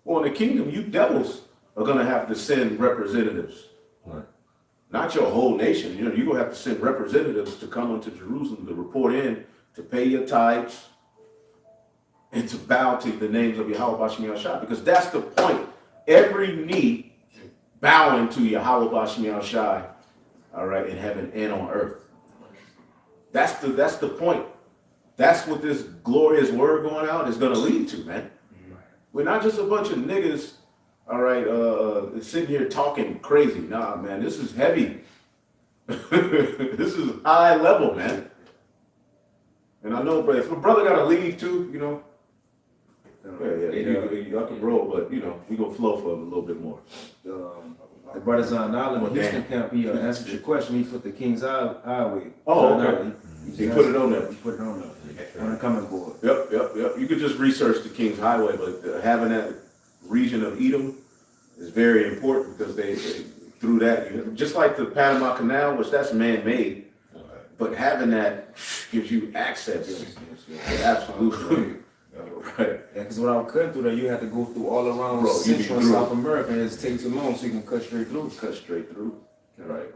Well, in the kingdom, you devils are gonna have to send representatives. Right. Not your whole nation. You know, you're gonna have to send representatives to come into Jerusalem to report in, to pay your tithes, and to bow to the names of Yahweh Bashim Yahshua, because that's the point. Every knee bowing to Yahweh Bashim Yahshua, all right, in heaven and on earth. That's the point. That's what this glorious word going out is gonna lead to, man. We're not just a bunch of niggas, all right, sitting here talking crazy. Nah, man, this is heavy. This is high level, man. And I know, but if a brother gotta leave too, you know, y'all can roll, but you know, we gonna flow for a little bit more. The brothers on Island, the Houston camp, he answered your question. He put the King's Highway. Oh, okay. He put it on there. He put it on there. On the coming board. Yep. You could just research the King's Highway, but having that region of Edom is very important because they through that, just like the Panama Canal, which that's man-made, but having that gives you access. Absolutely. Right. Yeah, because when I was cutting through there, you had to go through all around Bro, you be Central and through. South America, and it takes too long, so you can cut straight through. Cut straight through. Right.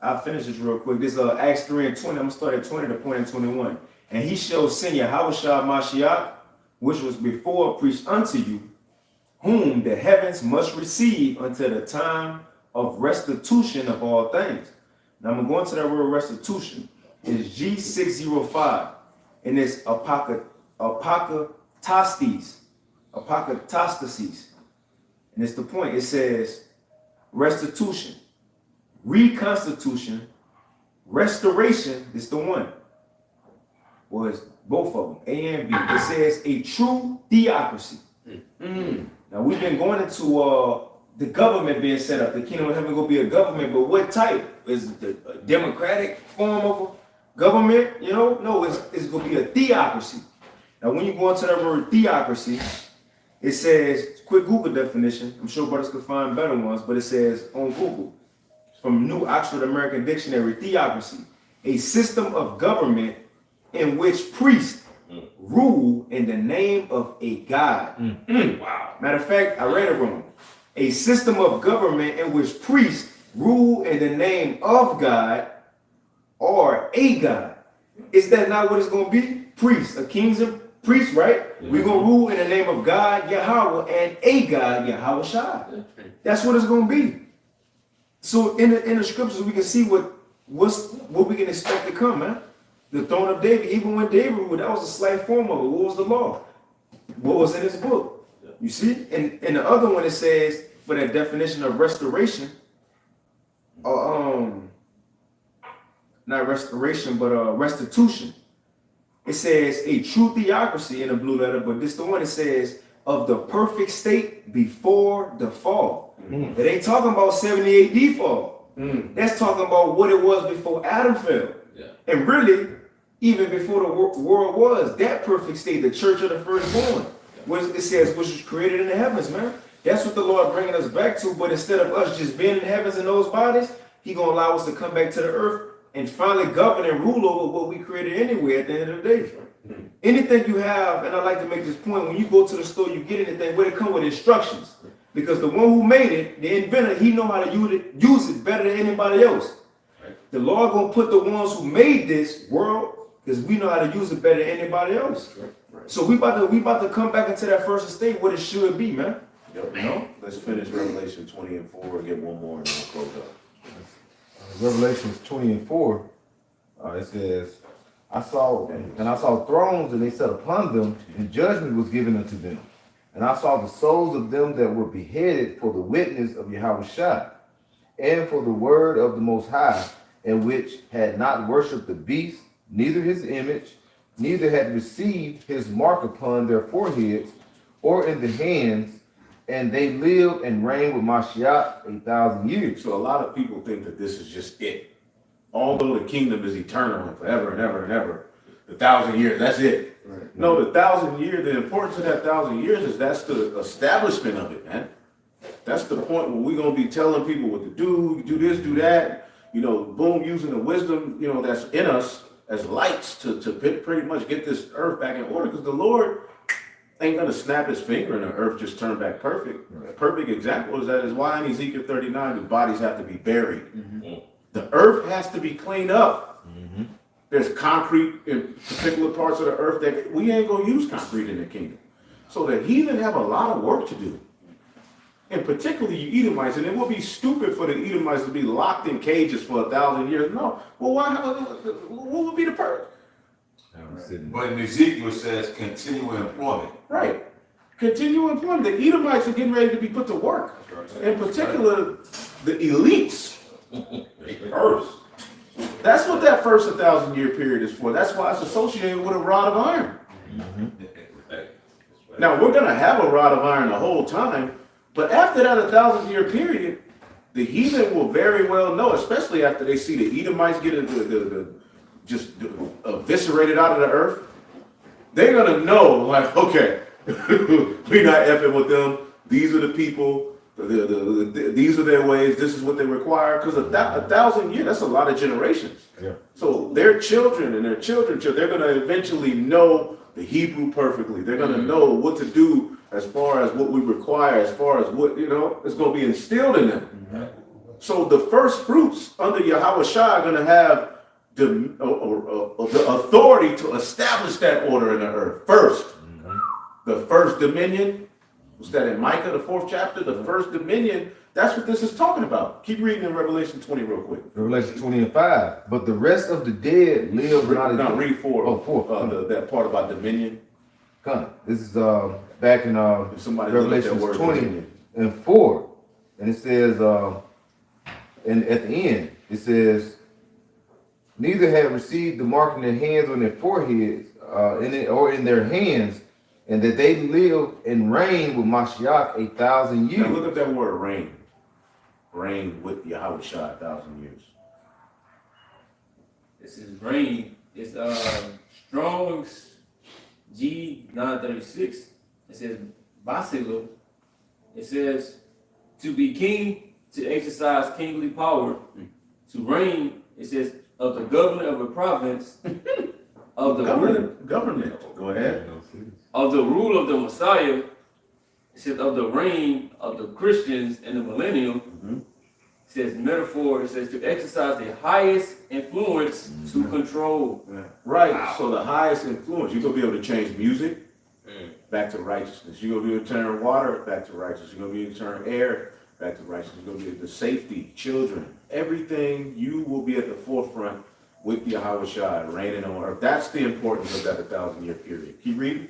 I'll finish this real quick. This Acts 3:20. I'm gonna start at 20 to point at 21. And he shall send Yahweh Shah Mashiach, which was before preached unto you, whom the heavens must receive until the time of restitution of all things. Now I'm gonna go into that word restitution. It's G605, and it's apokatastasis. And it's the point. It says restitution, reconstitution, restoration. It's the one. Well, it's both of them, A and B. It says a true theocracy. Now we've been going into the government being set up. The kingdom of heaven gonna be a government, but what type? Is it a democratic form of a government? You know, no, it's gonna be a theocracy. Now when you go into that word theocracy, it says, quick Google definition. I'm sure brothers could find better ones, but it says on Google, from New Oxford American Dictionary, theocracy, a system of government in which priests rule in the name of a god. Wow. Matter of fact, I read it wrong. A system of government in which priests rule in the name of God or a god. Is that not what it's going to be? Priests, a king's a priest, right? We're going to rule in the name of God, Yahweh, and a God, Yahweh Shai. That's what it's going to be. So in the scriptures, we can see what we can expect to come, man. The throne of David, even when David ruled, that was a slight form of it. What was the law? What was in his book? You see? And the other one, it says, for that definition of restoration, not restoration, but restitution. It says a true theocracy in the blue letter, but this the one that says of the perfect state before the fall. It ain't talking about 70 AD fall. That's talking about what it was before Adam fell. Yeah. And really, even before the world was, that perfect state, the church of the firstborn, it says, which was created in the heavens, man. That's what the Lord bringing us back to. But instead of us just being in the heavens in those bodies, he going to allow us to come back to the earth and finally govern and rule over what we created anyway at the end of the day. Anything you have, and I like to make this point, when you go to the store, you get anything, where it come with instructions. Because the one who made it, the inventor, he know how to use it better than anybody else. The Lord gonna put the ones who made this world, because we know how to use it better than anybody else. So we about to come back into that first estate what it should be, man. Yep. No? Let's finish Revelation 20 and 4 and get one more and then we'll close up. Revelations 20 and 4, it says, I saw thrones, and they sat upon them, and judgment was given unto them. And I saw the souls of them that were beheaded for the witness of Yahushua, and for the word of the Most High, and which had not worshipped the beast, neither his image, neither had received his mark upon their foreheads, or in the hands, and they lived and reigned with Mashiach 1,000 years. So a lot of people think that this is just it. Although the kingdom is eternal and forever and ever and ever, the 1,000 years, that's it. Right. No, the 1,000 years, the importance of that 1,000 years is that's the establishment of it, man. That's the point where we're going to be telling people what to do this, do that, boom, using the wisdom, that's in us as lights to pretty much get this earth back in order, because the Lord ain't going to snap his finger and the earth just turn back perfect. Right. A perfect example is why in Ezekiel 39, the bodies have to be buried. The earth has to be cleaned up. There's concrete in particular parts of the earth that we ain't going to use concrete in the kingdom. So the heathen have a lot of work to do. And particularly you Edomites, and it would be stupid for the Edomites to be locked in cages for 1,000 years. No. Well, what would be the purpose? But in Ezekiel it says continual employment. Right. Continual employment. The Edomites are getting ready to be put to work. In particular, the elites. First. That's what that first 1,000-year period is for. That's why it's associated with a rod of iron. Now, we're going to have a rod of iron the whole time, but after that 1,000-year period, the heathen will very well know, especially after they see the Edomites get just eviscerated out of the earth. They're going to know, like, okay, we're not effing with them. These are the people. These are their ways. This is what they require. Because 1,000 years, that's a lot of generations. Yeah. So their children and their children, they're going to eventually know the Hebrew perfectly. They're going to know what to do as far as what we require, as far as what, it's going to be instilled in them. So the first fruits under Yahushua are going to have the authority to establish that order in the earth first. The first dominion. Was that in Micah, the 4th chapter? The first dominion, that's what this is talking about. Keep reading in Revelation 20 real quick. Revelation 20 and 5. But the rest of the dead live not as... No, read 4. Oh, 4. That part about dominion. Come. This is back in Revelation 20 dominion. and 4. And it says, and at the end, it says, neither have received the mark in their hands or in their foreheads, or in their hands, and that they live and reign with Mashiach 1,000 years. Now look at that word reign. Reign with Yahushua 1,000 years. This is reign. It's Strong's G936. It says Basilo. It says to be king, to exercise kingly power, to reign. It says of the governor of a province, of the government. Go ahead. Of the rule of the Messiah. It says of the reign of the Christians in the millennium. It says metaphor. It says to exercise the highest influence to control. Yeah. Right. Wow. So the highest influence, you're gonna be able to change music back to righteousness. You're gonna be able to turn water back to righteousness. You're gonna be able to turn air back to righteousness. You're gonna be able to safety, children, everything. You will be at the forefront with Yahushua reigning on earth. That's the importance of that 1,000-year period. Keep reading.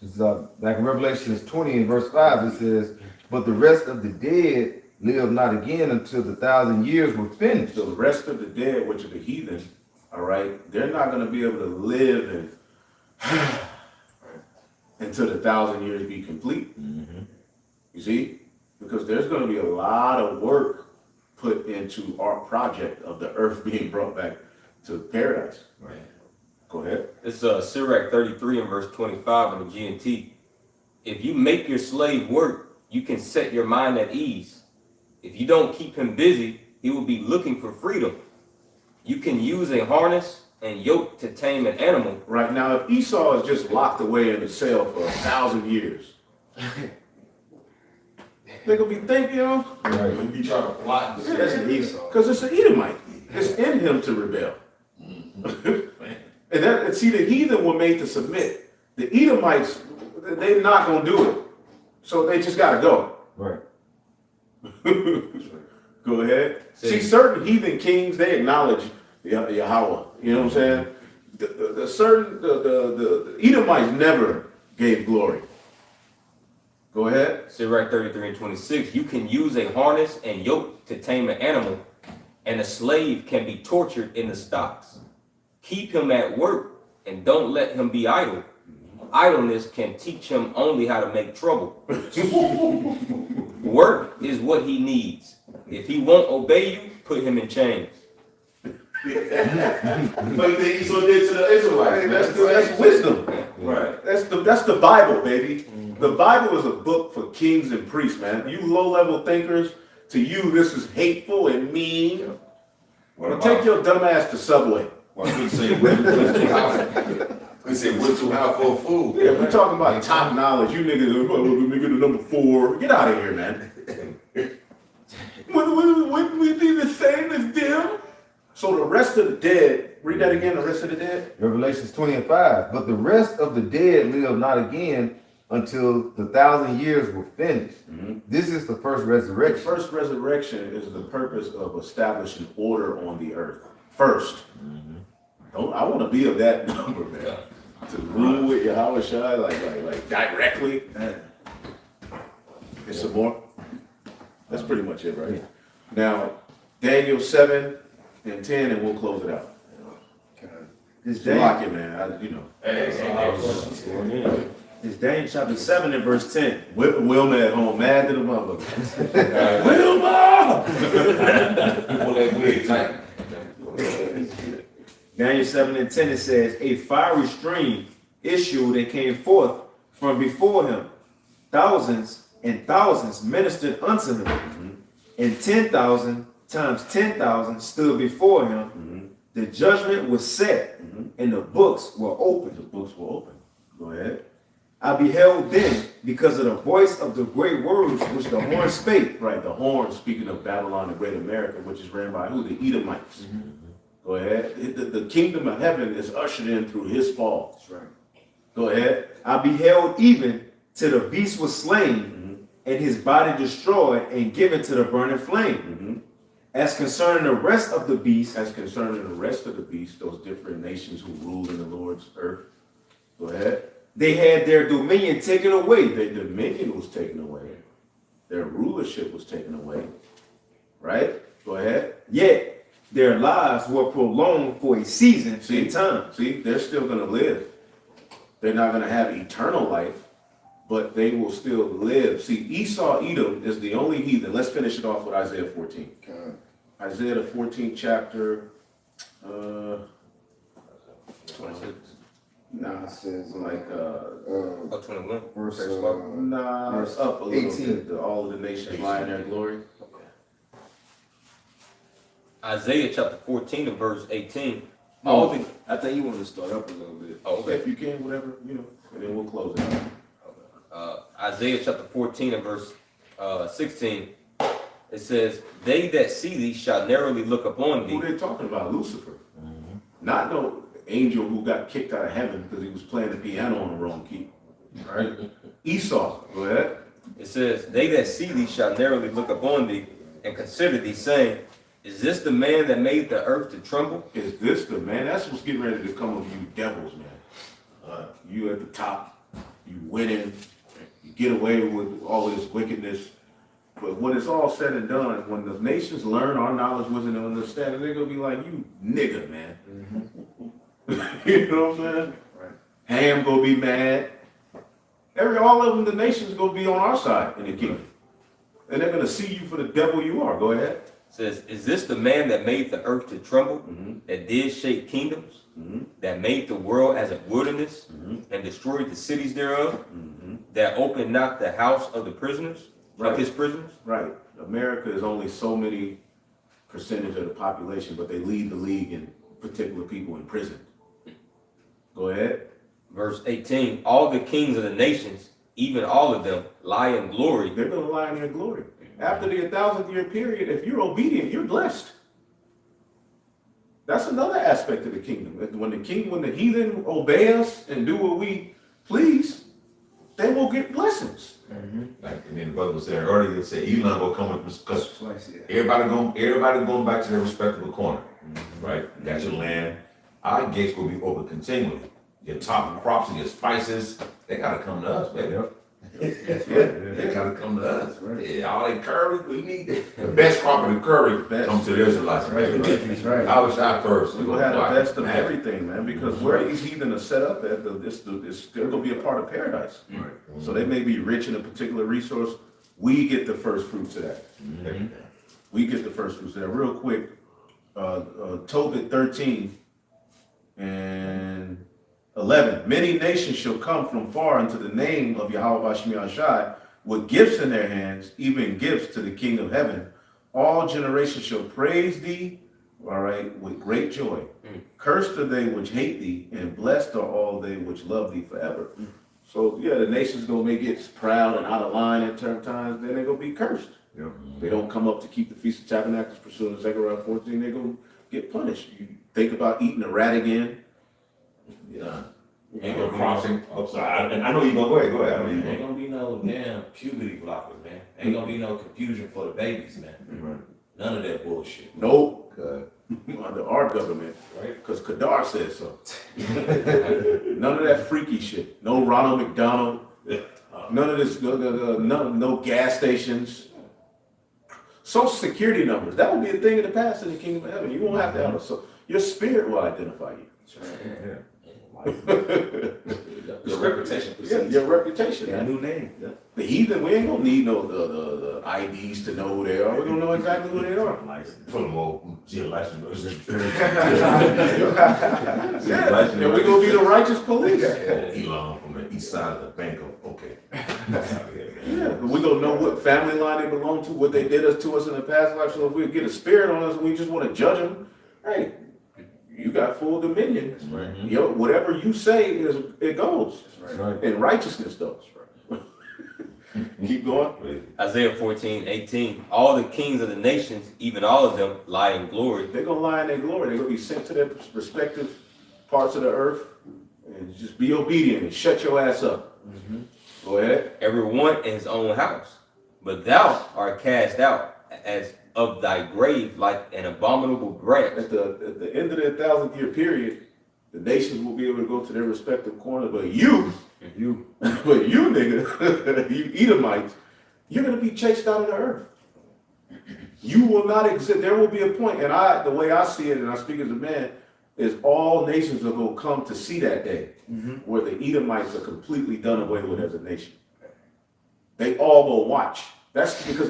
It's, back in Revelations 20 and verse 5, it says, but the rest of the dead live not again until the 1,000 years were finished. The rest of the dead, which are the heathen, all right, they're not going to be able to live and until the 1,000 years be complete. You see? Because there's going to be a lot of work put into our project of the earth being brought back to paradise. Right. Go ahead. It's Sirach 33 and verse 25 in the GNT. If you make your slave work, you can set your mind at ease. If you don't keep him busy, he will be looking for freedom. You can use a harness and yoke to tame an animal. Right now, if Esau is just locked away in a cell for 1,000 years, they're gonna be thinking, you know, Right. He trying to plot this. That's an Esau. because it's an Edomite. It's in him to rebel. And see, the heathen were made to submit. The Edomites, they're not gonna do it. So they just gotta go. Right. Go ahead. See, certain heathen kings, they acknowledge Yahweh. You know what I'm saying? The Edomites never gave glory. Go ahead. Sirach 33 and 26. You can use a harness and yoke to tame an animal, and a slave can be tortured in the stocks. Keep him at work and don't let him be idle. Idleness can teach him only how to make trouble. Work is what he needs. If he won't obey you, put him in chains. But then Esau did to the Israelites. That's wisdom. Right. That's the Bible, baby. The Bible is a book for kings and priests, man. You low-level thinkers, to you this is hateful and mean. Well, take your dumb ass to Subway. Well, we say we're too high for a fool. Yeah, we're talking about top knowledge. You niggas, nigga the number 4. Get out of here, man. Wouldn't we be the same as them? So the rest of the dead, read that again, the rest of the dead? Revelations 20 and 5. But the rest of the dead live not again until the 1,000 years were finished. This is the first The resurrection. first resurrection is the purpose of establishing order on the earth. First. I want to be of that number, man. To rule with Yahweh Shai, like directly. There's some more. That's pretty much it, right? Now, Daniel 7 and 10, and we'll close it out. It's Lock Daniel, it, man. You know. it's Daniel chapter 7 and verse 10. Wilma at home, mad to the mother. Wilma! Pull that wig tight. Daniel 7 and 10, it says, a fiery stream issued and came forth from before him. Thousands and thousands ministered unto him. And 10,000 times 10,000 stood before him. The judgment was set, and the books were opened. The books were open. Go ahead. I beheld then, because of the voice of the great words which the horn spake. Right, the horn, speaking of Babylon the Great America, which is ran by who? The Edomites. Go ahead. The kingdom of heaven is ushered in through his fall. That's right. Go ahead. I beheld even till the beast was slain, and his body destroyed and given to the burning flame. As concerning the rest of the beasts, As concerning the rest of the beasts, those different nations who ruled in the Lord's earth. Go ahead. they had their dominion taken away. Their dominion was taken away. Their rulership was taken away. Right? Go ahead. Yet their lives were prolonged for a season in time. See, they're still going to live. They're not going to have eternal life, but they will still live. See, Esau, Edom is the only heathen. Let's finish it off with Isaiah 14. Isaiah the 14th chapter. 26. Nah, It says, like, 21. verse, nah, it's up a little 18. bit. All of the nations lie in their glory. Isaiah chapter 14 and verse 18. All the I think you want to start up a little bit. Okay, if you can, whatever, and then we'll close it out. Isaiah chapter 14 and verse 16. It says, "They that see thee shall narrowly look upon thee." Who they talking about? Lucifer. Not no angel who got kicked out of heaven because he was playing the piano on the wrong key. All right? Esau. Go ahead. It says, "They that see thee shall narrowly look upon thee, and consider thee, saying, Is this the man that made the earth to tremble?" Is this the man? That's what's getting ready to come with you devils, man. You at the top. you winning, you get away with all of this wickedness. But when it's all said and done, when the nations learn our knowledge, wisdom, and understanding, they're gonna be like, you nigga, man. You know what I'm saying? Right. Ham gonna be mad. All of them, the nations gonna be on our side in the kingdom. And they're gonna see you for the devil you are. Go ahead. Says, is this the man that made the earth to tremble, Mm-hmm. that did shake kingdoms, Mm-hmm. that made the world as a wilderness, Mm-hmm. and destroyed the cities thereof, Mm-hmm. that opened not the house of the prisoners, Right. of his prisoners? Right. America is only so many percentage of the population, but they lead the league in particular people in prison. Go ahead. Verse 18, all the kings of the nations, even all of them, lie in glory. They're gonna lie in their glory. After the 1,000-year period, if you're obedient, you're blessed. That's another aspect of the kingdom. When the heathen obey us and do what we please, they will get blessings. Like, and then the brother was saying earlier, he said Elon will come up because Twice, yeah. everybody going back to their respectable corner, right? You got your land. Our gates will be open continually. Your top crops and your spices, they gotta come to us, baby. They gotta come to us. Yeah, all that curry we need. The best crop of the curry comes to the Israelites. That's right. I was out first. We're gonna have the best of everything, man, because where these heathen are set up at, they're gonna be a part of paradise. So they may be rich in a particular resource. We get the first fruits of that. We get the first fruits of that. Real quick, Tobit 13 and 11. Many nations shall come from far unto the name of Yahweh Bashmi Shai with gifts in their hands, even gifts to the King of heaven. All generations shall praise thee, all right, with great joy. Cursed are they which hate thee, and blessed are all they which love thee forever. So yeah, the nation's gonna make it proud and out of line at certain times, then they're gonna be cursed. They don't come up to keep the Feast of Tabernacles pursuant to Zechariah 14, they're gonna get punished. You think about eating a rat again. Yeah. Ain't no crossing. I know you gonna go ahead. I know you Ain't gonna be no damn puberty blockers, man. Ain't gonna be no confusion for the babies, man. None of that bullshit. Nope. Under our government, right? Because Kadar said so. None of that freaky shit. No Ronald McDonald. None of this. No gas stations. Social security numbers. That will be a thing of the past in the kingdom of heaven. You won't have to have a. So your spirit will identify you. Your reputation. Yeah, your reputation. Got a new name. Yeah. The heathen, we ain't gonna need no the IDs to know who they are. We're gonna know exactly who they are. Put them all, see a license. Yeah, and we're gonna be the righteous police. Elon from the east side of the bank of, okay. Yeah, but we gonna know what family line they belong to, what they did to us in the past life. So if we get a spirit on us and we just want to judge them, hey, you got full dominion. Right. Yo, whatever you say it goes. Right. And righteousness does. Keep going. Isaiah 14:18, all the kings of the nations, even all of them, lie in glory. They're gonna lie in their glory. They're gonna be sent to their respective parts of the earth and just be obedient and shut your ass up. Go ahead. Every one in his own house. But thou art cast out as of thy grave like an abominable branch. At the end of the 1,000-year period, the nations will be able to go to their respective corners, but you nigga, you Edomites, you're gonna be chased out of the earth. You will not exist. There will be a point, and the way I see it, and I speak as a man, is all nations are gonna come to see that day where the Edomites are completely done away with as a nation. They all will watch. That's because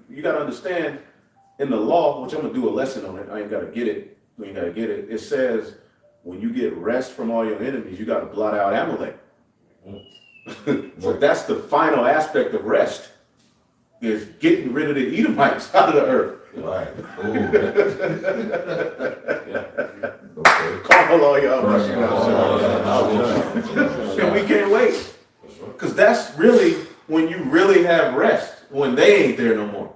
you gotta understand in the law, which I'm gonna do a lesson on it. I ain't gotta get it. We ain't gotta get it. It says when you get rest from all your enemies, you gotta blot out Amalek. So that's the final aspect of rest, is getting rid of the Edomites out of the earth. Right. Call all y'all and we can't wait. Because that's really when you really have rest, when they ain't there no more.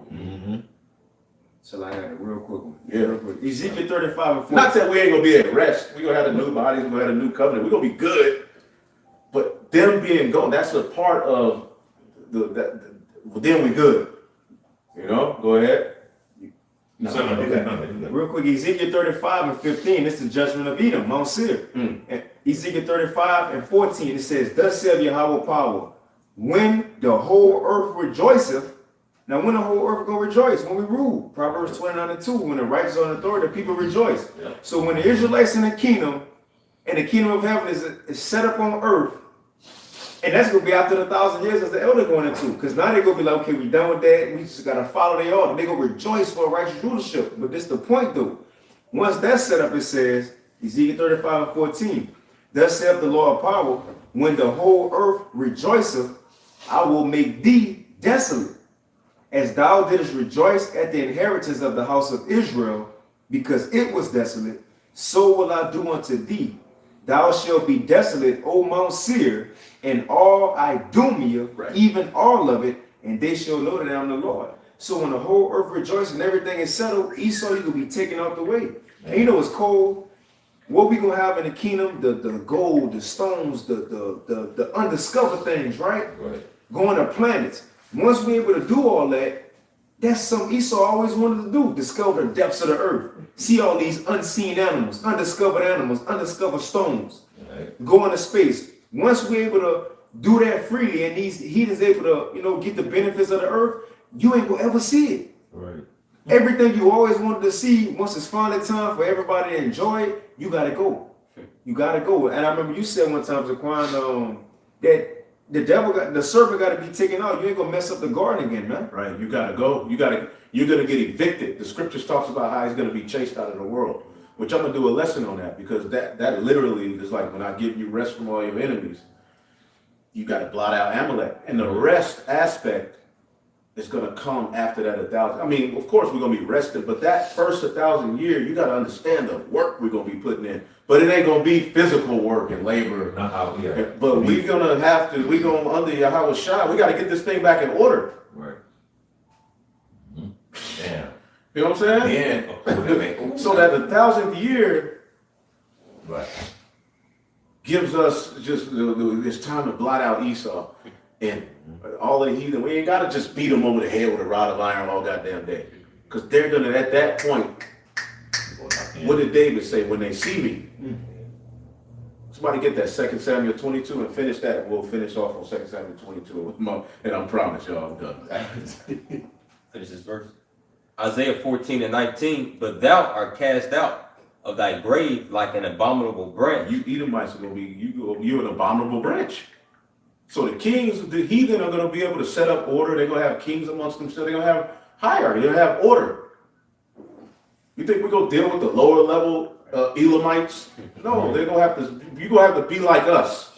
So I got a real quick one. Yeah. Real quick. Ezekiel 35 and 4. Not that we ain't gonna be at rest. We're gonna have a new body, we're gonna have a new covenant, we're gonna be good. But them being gone, that's a part of then we good. You know, go ahead. Real quick, Ezekiel 35 and 15, this is the judgment of Edom, Mount Seir. And Ezekiel 35 and 14, it says, thus saith Yahweh power, when the whole earth rejoiceth. Now, when the whole earth gonna rejoice? When we rule. Proverbs 29 and 2, when the righteous are in authority, the people rejoice. Yeah. So when the Israelites in the kingdom, and the kingdom of heaven is set up on earth, and that's gonna be after the 1,000 years as the elder going into. Because now they're gonna be like, okay, we done with that. We just gotta follow the order. They're gonna rejoice for righteous rulership. But this the point though. Once that's set up, it says, Ezekiel 35 and 14, thus saith the Lord of power, when the whole earth rejoiceth, I will make thee desolate, as thou didst rejoice at the inheritance of the house of Israel, because it was desolate, so will I do unto thee. Thou shalt be desolate, O Mount Seir, and all Idumea, even all of it, and they shall know that I am the Lord. So when the whole earth rejoices and everything is settled, Esau, you will be taken out the way. And you know it's cold. What we gonna have in the kingdom? The gold, the stones, the undiscovered things, right? Going to planets. Once we're able to do all that, that's something Esau always wanted to do. Discover the depths of the earth. See all these unseen animals, undiscovered stones. Go into space. Once we're able to do that freely and these heathens able to, get the benefits of the earth, you ain't gonna ever see it. Right. Everything you always wanted to see, once it's finally time for everybody to enjoy it, you gotta go. You gotta go. And I remember you said one time, Zaquan, that the serpent got to be taken out. You ain't gonna mess up the garden again, man. Right, you gotta go. You're gonna get evicted. The scriptures talks about how he's gonna be chased out of the world, which I'm gonna do a lesson on that, because that literally is like when I give you rest from all your enemies, you gotta blot out Amalek, and the rest aspect is gonna come after that 1,000. I mean, of course we're gonna be rested, but that first 1,000 year, you gotta understand the work we're gonna be putting in. But it ain't gonna be physical work and labor. But we gonna under Yahweh Shai, we gotta get this thing back in order. Right. Damn. You know what I'm saying? Yeah. So that the 1,000th year Right. gives us just it's time to blot out Esau and all the heathen. We ain't gotta just beat them over the head with a rod of iron all goddamn day, because they're gonna at that point. What did David say? When they see me. Somebody get that 2 Samuel 22 and finish that. We'll finish off on 2 Samuel 22 and I promise y'all I'm done. Finish this verse. Isaiah 14 and 19, but thou art cast out of thy grave like an abominable branch. You Edomites are gonna be you're an abominable branch. So the kings, the heathen are gonna be able to set up order. They're gonna have kings amongst themselves. They're gonna have hierarchy. They're gonna have order. You think we're gonna deal with the lower level Elamites? No, they're gonna have to. You're gonna have to be like us.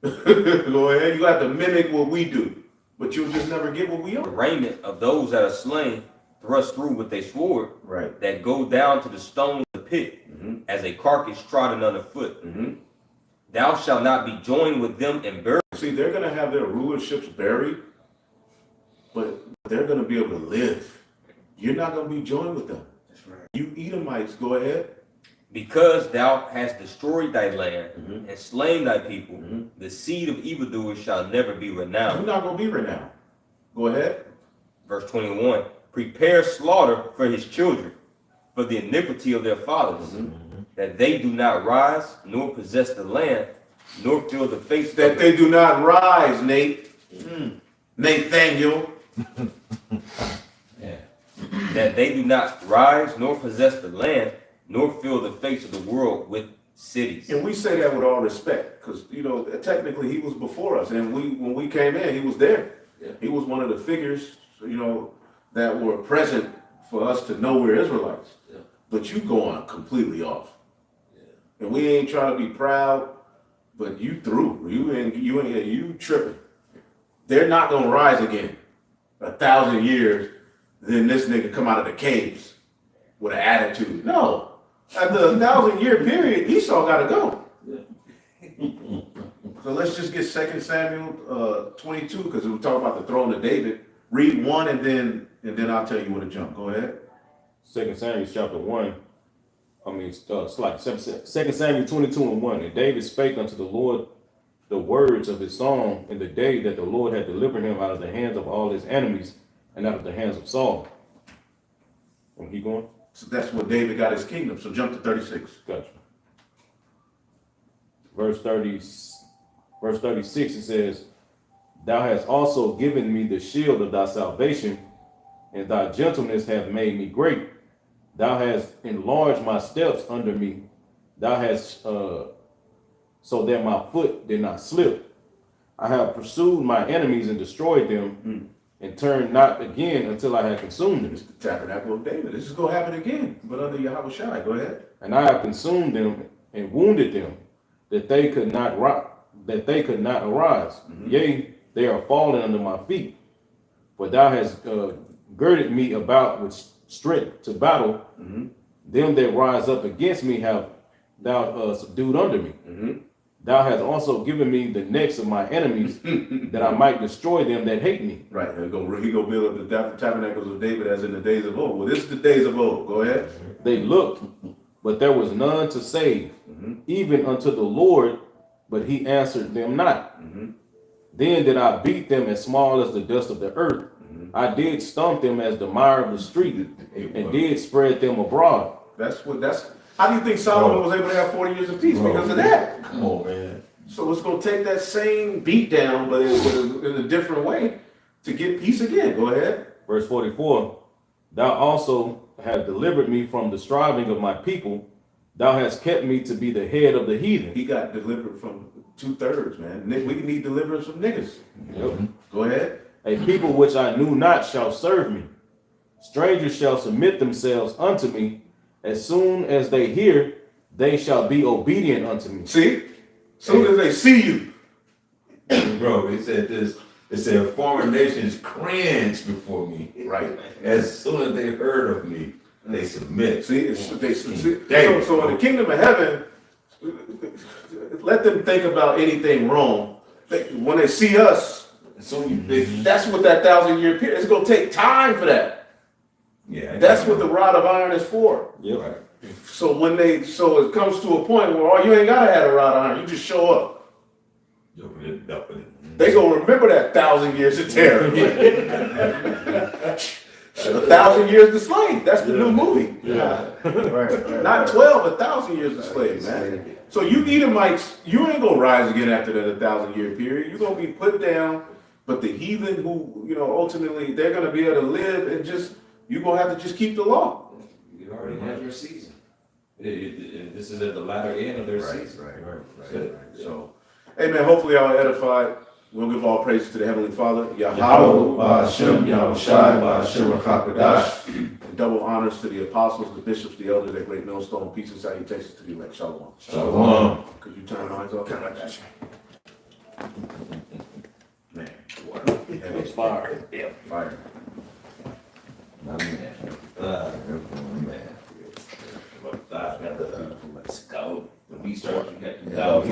Go ahead. You have to mimic what we do, but you'll just never get what we The are. raiment of those that are slain, thrust through with a sword, Right. that go down to the stone of the pit, as a carcass trodden underfoot. Thou shalt not be joined with them in burial. See, they're gonna have their rulerships buried, but they're gonna be able to live. You're not gonna be joined with them. That's right. You Edomites, go ahead. Because thou hast destroyed thy land and slain thy people, the seed of evildoers shall never be You're renowned. not gonna be renowned. Go ahead. Verse 21, prepare slaughter for his children, for the iniquity of their fathers, that they do not rise, nor possess the land, nor fill the face That they do not rise, Nate. Nathaniel. that they do not rise, nor possess the land, nor fill the face of the world with cities. And we say that with all respect, because technically he was before us, and when we came in, he was there. Yeah. He was one of the figures, that were present for us to know we're Israelites. Yeah. But you going completely off. And we ain't trying to be proud, but you through. You tripping. They're not gonna rise again. 1,000 years, then this nigga come out of the caves with an attitude. No. After the 1,000-year period, Esau gotta go. So let's just get 2 Samuel 22, because we'll talk about the throne of David. Read 1 and then I'll tell you where to jump. Go ahead. 2 Samuel chapter 1. It's like 2 Samuel 22 and 1. And David spake unto the Lord the words of his song in the day that the Lord had delivered him out of the hands of all his enemies and out of the hands of Saul. Wanna keep going? So that's where David got his kingdom. So jump to 36. Gotcha. Verse 36, it says, Thou hast also given me the shield of thy salvation, and thy gentleness hath made me great. Thou hast enlarged my steps under me. Thou hast so that my foot did not slip. I have pursued my enemies and destroyed them, and turned not again until I had consumed them. It's the tabernacle of David. This is going to happen again, but under Yahweh Shai. Go ahead. And I have consumed them and wounded them, that they could not arise. Yea, they are fallen under my feet. For thou hast girded me about with strength to battle. Them that rise up against me have thou subdued under me. Thou hast also given me the necks of my enemies, that I might destroy them that hate me. Right. He go build up the tabernacles of David as in the days of old. Well, this is the days of old. Go ahead. They looked, but there was none to save, even unto the Lord, but he answered them not. Then did I beat them as small as the dust of the earth. I did stump them as the mire of the street, and did spread them abroad. How do you think Solomon was able to have 40 years of peace? Because of that. Come on, man. So it's going to take that same beat down, but in a different way, to get peace again. Go ahead. Verse 44, Thou also hast delivered me from the striving of my people. Thou hast kept me to be the head of the heathen. He got delivered from 2/3, man. We need deliverance from niggas. Yep. Go ahead. A people which I knew not shall serve me. Strangers shall submit themselves unto me. As soon as they hear, they shall be obedient unto me. See? Soon as they see you. Bro, it said this. It said foreign nations cringe before me. Right. As soon as they heard of me, they submit. See? So in the kingdom of heaven, let them think about anything wrong. When they see us, that's what that 1,000-year period, it's going to take time for that. Yeah. That's what the rod of iron is for. Yep. Right. So it comes to a point where you ain't gotta have a rod of iron, you just show up. They gonna remember that 1,000 years of terror. 1,000 years to slave. That's the new movie. Yeah. Right. Not 12, 1,000 years to slave, man. So you Edomites, you ain't gonna rise again after that 1,000-year period. You're gonna be put down, but the heathen who, ultimately they're gonna be able to live and you're gonna have to just keep the law. You already had your season. This is at the latter end of their season. Right. So, hey man, hopefully y'all edified. We'll give all praise to the Heavenly Father, Yahweh, Ba'ashem, Yahweh Shai, Ba'ashem, Rakakadash. And double honors to the apostles, the bishops, the elders, that great millstone. Peace and salutations to the elect. Shalom. Shalom. Could you turn lines off? Man, It's fire. yeah, fire. Let's go. When we start, you got